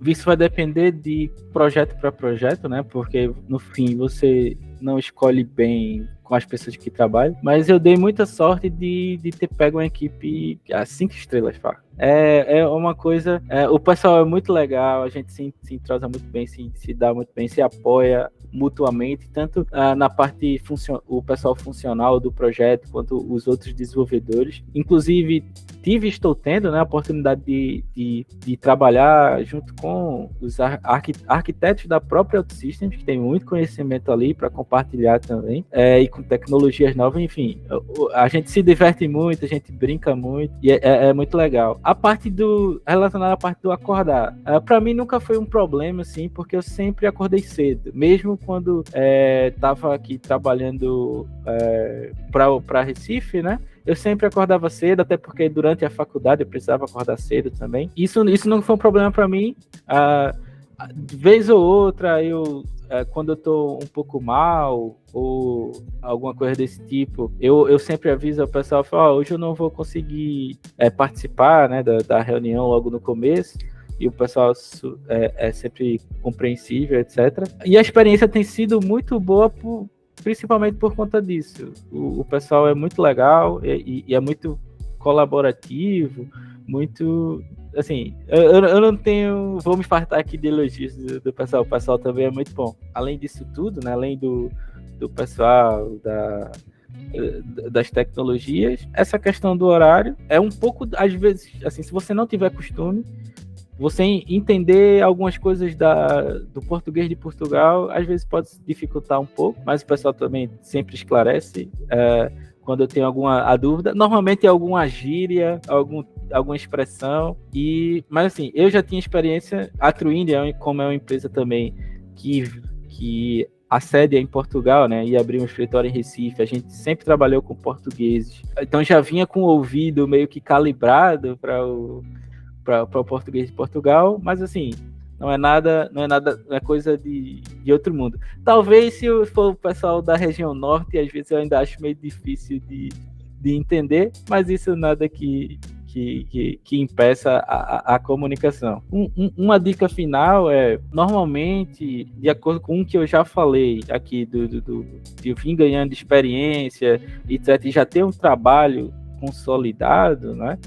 isso vai depender de projeto para projeto, né? Porque no fim você não escolhe bem com as pessoas que trabalham, mas eu dei muita sorte de ter pego uma equipe a 5 estrelas, pá. É uma coisa, o pessoal é muito legal, a gente se entrosa muito bem, se dá muito bem, se apoia mutuamente, tanto na parte o pessoal funcional do projeto, quanto os outros desenvolvedores. Inclusive, estou tendo, né, a oportunidade de trabalhar junto com os arquitetos da própria OutSystems, que tem muito conhecimento ali para compartilhar também, e com tecnologias novas, enfim. A gente se diverte muito, a gente brinca muito, e é muito legal. A parte relacionada à parte do acordar, para mim nunca foi um problema, assim, porque eu sempre acordei cedo, mesmo quando estava aqui trabalhando para Recife, né? Eu sempre acordava cedo, até porque durante a faculdade eu precisava acordar cedo também. Isso não foi um problema para mim. De vez ou outra, quando eu tô um pouco mal ou alguma coisa desse tipo, eu sempre aviso ao pessoal, falo, hoje eu não vou conseguir participar, né, da reunião logo no começo. E o pessoal é sempre compreensível, etc. E a experiência tem sido muito boa principalmente por conta disso. O pessoal é muito legal e é muito colaborativo, muito... Assim, eu não tenho... Vou me fartar aqui de elogios do pessoal. O pessoal também é muito bom. Além disso tudo, né, além do pessoal, das tecnologias, essa questão do horário é um pouco, às vezes, assim, se você não tiver costume, você entender algumas coisas do português de Portugal, às vezes pode dificultar um pouco, mas o pessoal também sempre esclarece quando eu tenho alguma dúvida. Normalmente é alguma gíria, alguma expressão. Mas assim, eu já tinha experiência. A Truin, como é uma empresa também que a sede é em Portugal, né, e abriu um escritório em Recife, a gente sempre trabalhou com portugueses. Então já vinha com o ouvido meio que calibrado para o português de Portugal, mas assim, não é coisa de outro mundo. Talvez se for o pessoal da região norte, às vezes eu ainda acho meio difícil de entender, mas isso nada que impeça a comunicação. Uma dica final normalmente, de acordo com o que eu já falei aqui, de eu vim ganhando experiência, etc., e já ter um trabalho consolidado, né?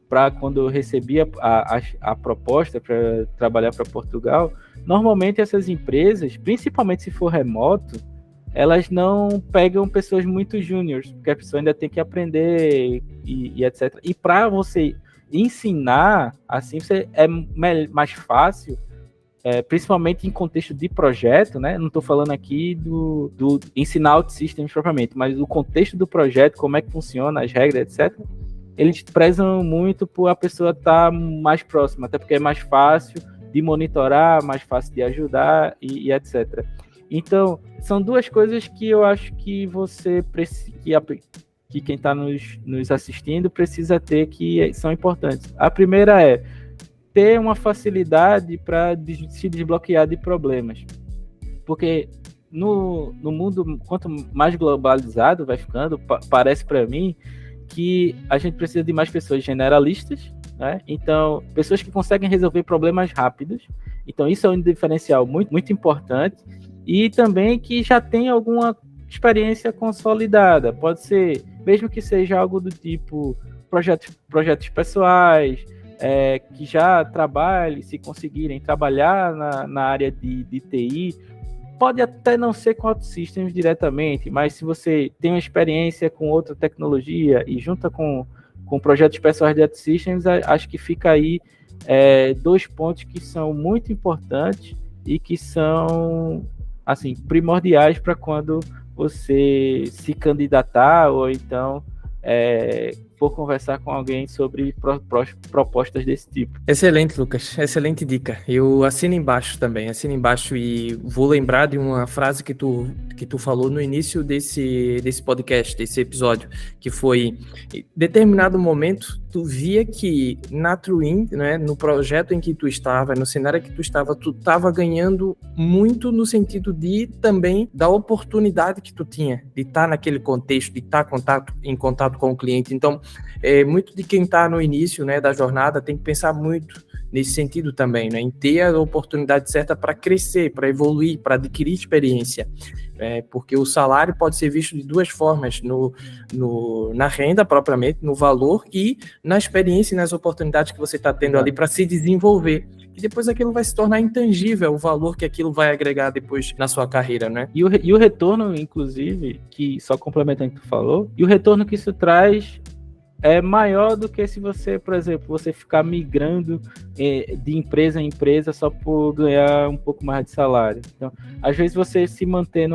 Para quando eu recebi a proposta para trabalhar para Portugal, normalmente essas empresas, principalmente se for remoto, elas não pegam pessoas muito júniores, porque a pessoa ainda tem que aprender e etc. E para você ensinar, assim, é mais fácil, principalmente em contexto de projeto, né? Não estou falando aqui do ensinar OutSystems propriamente, mas do contexto do projeto, como é que funciona, as regras, etc. Eles prezam muito por a pessoa estar mais próxima, até porque é mais fácil de monitorar, mais fácil de ajudar e etc. Então, são duas coisas que eu acho que você que quem está nos assistindo precisa ter, que são importantes. A primeira é ter uma facilidade para se desbloquear de problemas. Porque no mundo, quanto mais globalizado vai ficando, parece para mim que a gente precisa de mais pessoas generalistas, né? Então, pessoas que conseguem resolver problemas rápidos. Então, isso é um diferencial muito, muito importante. E também que já tem alguma experiência consolidada. Pode ser, mesmo que seja algo do tipo projetos pessoais, que já trabalhem, se conseguirem trabalhar na área de TI. Pode até não ser com OutSystems diretamente, mas se você tem uma experiência com outra tecnologia e junta com projetos pessoais de OutSystems, acho que fica aí 2 pontos que são muito importantes e que são, assim, primordiais para quando você se candidatar ou então for conversar com alguém sobre propostas desse tipo. Excelente, Lucas. Excelente dica. Eu assino embaixo também. Assino embaixo e vou lembrar de uma frase que tu falou no início desse podcast, desse episódio, que foi, em determinado momento, tu via que na Truin, né, no projeto em que tu estava, no cenário que tu estava ganhando muito no sentido de também da oportunidade que tu tinha de estar naquele contexto, de estar em contato com o cliente. Então, muito de quem está no início, né, da jornada tem que pensar muito nesse sentido também, né, em ter a oportunidade certa para crescer, para evoluir, para adquirir experiência. Porque o salário pode ser visto de duas formas, na renda propriamente, no valor e na experiência e nas oportunidades que você está tendo ali para se desenvolver. E depois aquilo vai se tornar intangível, o valor que aquilo vai agregar depois na sua carreira, né? E o retorno, inclusive, que só complementando o que tu falou, e o retorno que isso traz é maior do que se você, por exemplo, você ficar migrando de empresa em empresa só por ganhar um pouco mais de salário. Então, às vezes você se mantém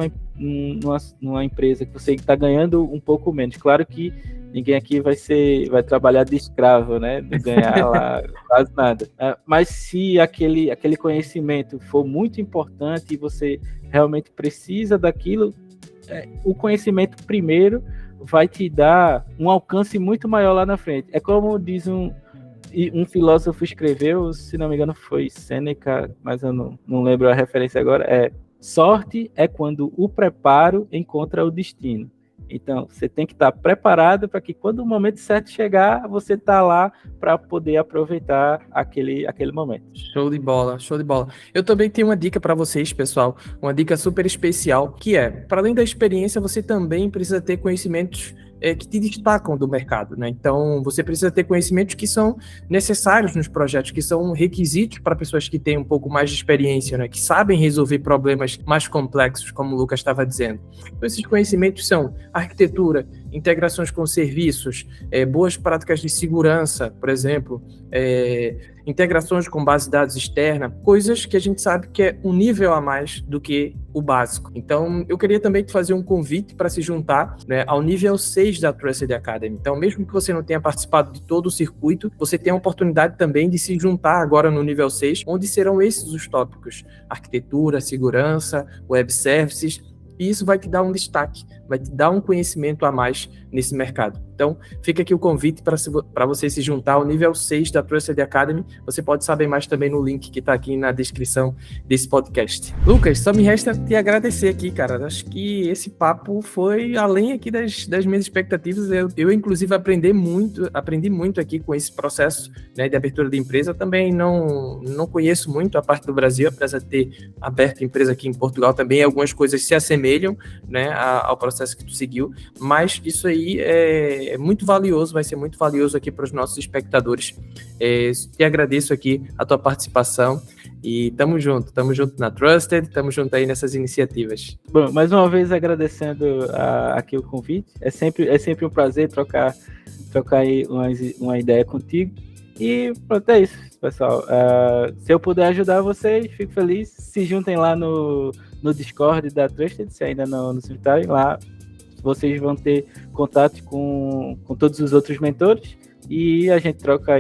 numa empresa que você está ganhando um pouco menos. Claro que ninguém aqui vai trabalhar de escravo, né? De ganhar lá quase nada. Mas se aquele conhecimento for muito importante e você realmente precisa daquilo, o conhecimento primeiro vai te dar um alcance muito maior lá na frente. É como diz um filósofo escreveu, se não me engano foi Sêneca, mas eu não lembro a referência agora, sorte é quando o preparo encontra o destino. Então, você tem que estar preparado para que quando o momento certo chegar, você está lá para poder aproveitar aquele momento. Show de bola, show de bola. Eu também tenho uma dica para vocês, pessoal, uma dica super especial, que para além da experiência, você também precisa ter conhecimentos que te destacam do mercado, né? Então, você precisa ter conhecimentos que são necessários nos projetos, que são requisitos para pessoas que têm um pouco mais de experiência, né? Que sabem resolver problemas mais complexos, como o Lucas estava dizendo. Então, esses conhecimentos são arquitetura, integrações com serviços, boas práticas de segurança, por exemplo, integrações com base de dados externa, coisas que a gente sabe que é um nível a mais do que o básico. Então, eu queria também te fazer um convite para se juntar, né, ao nível 6 da Trusted Academy. Então, mesmo que você não tenha participado de todo o circuito, você tem a oportunidade também de se juntar agora no nível 6, onde serão esses os tópicos: arquitetura, segurança, web services, e isso vai te dar um destaque, vai te dar um conhecimento a mais nesse mercado. Então, fica aqui o convite para você se juntar ao nível 6 da Trusted Academy. Você pode saber mais também no link que está aqui na descrição desse podcast. Lucas, só me resta te agradecer aqui, cara. Acho que esse papo foi além aqui das minhas expectativas. Eu inclusive, aprendi muito aqui com esse processo, né, de abertura de empresa. Também não conheço muito a parte do Brasil, apesar de ter aberto empresa aqui em Portugal também. Algumas coisas se assemelham, né, ao processo que tu seguiu, mas isso aí é muito valioso, vai ser muito valioso aqui para os nossos espectadores. Te agradeço aqui a tua participação. E tamo junto na Trusted, tamo junto aí nessas iniciativas. Bom, mais uma vez agradecendo aqui o convite. É sempre um prazer trocar aí uma ideia contigo. E pronto, é isso, pessoal. Se eu puder ajudar vocês, fico feliz. Se juntem lá no Discord da Trusted, se ainda não se juntarem lá. Vocês vão ter contato com todos os outros mentores e a gente troca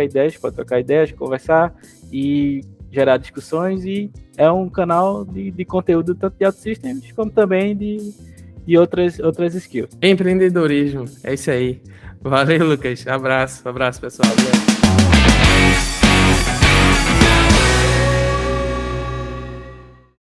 ideias, pode trocar ideias, conversar e gerar discussões. E é um canal de conteúdo tanto de OutSystems como também de outras skills. Empreendedorismo, é isso aí. Valeu, Lucas. Abraço, pessoal.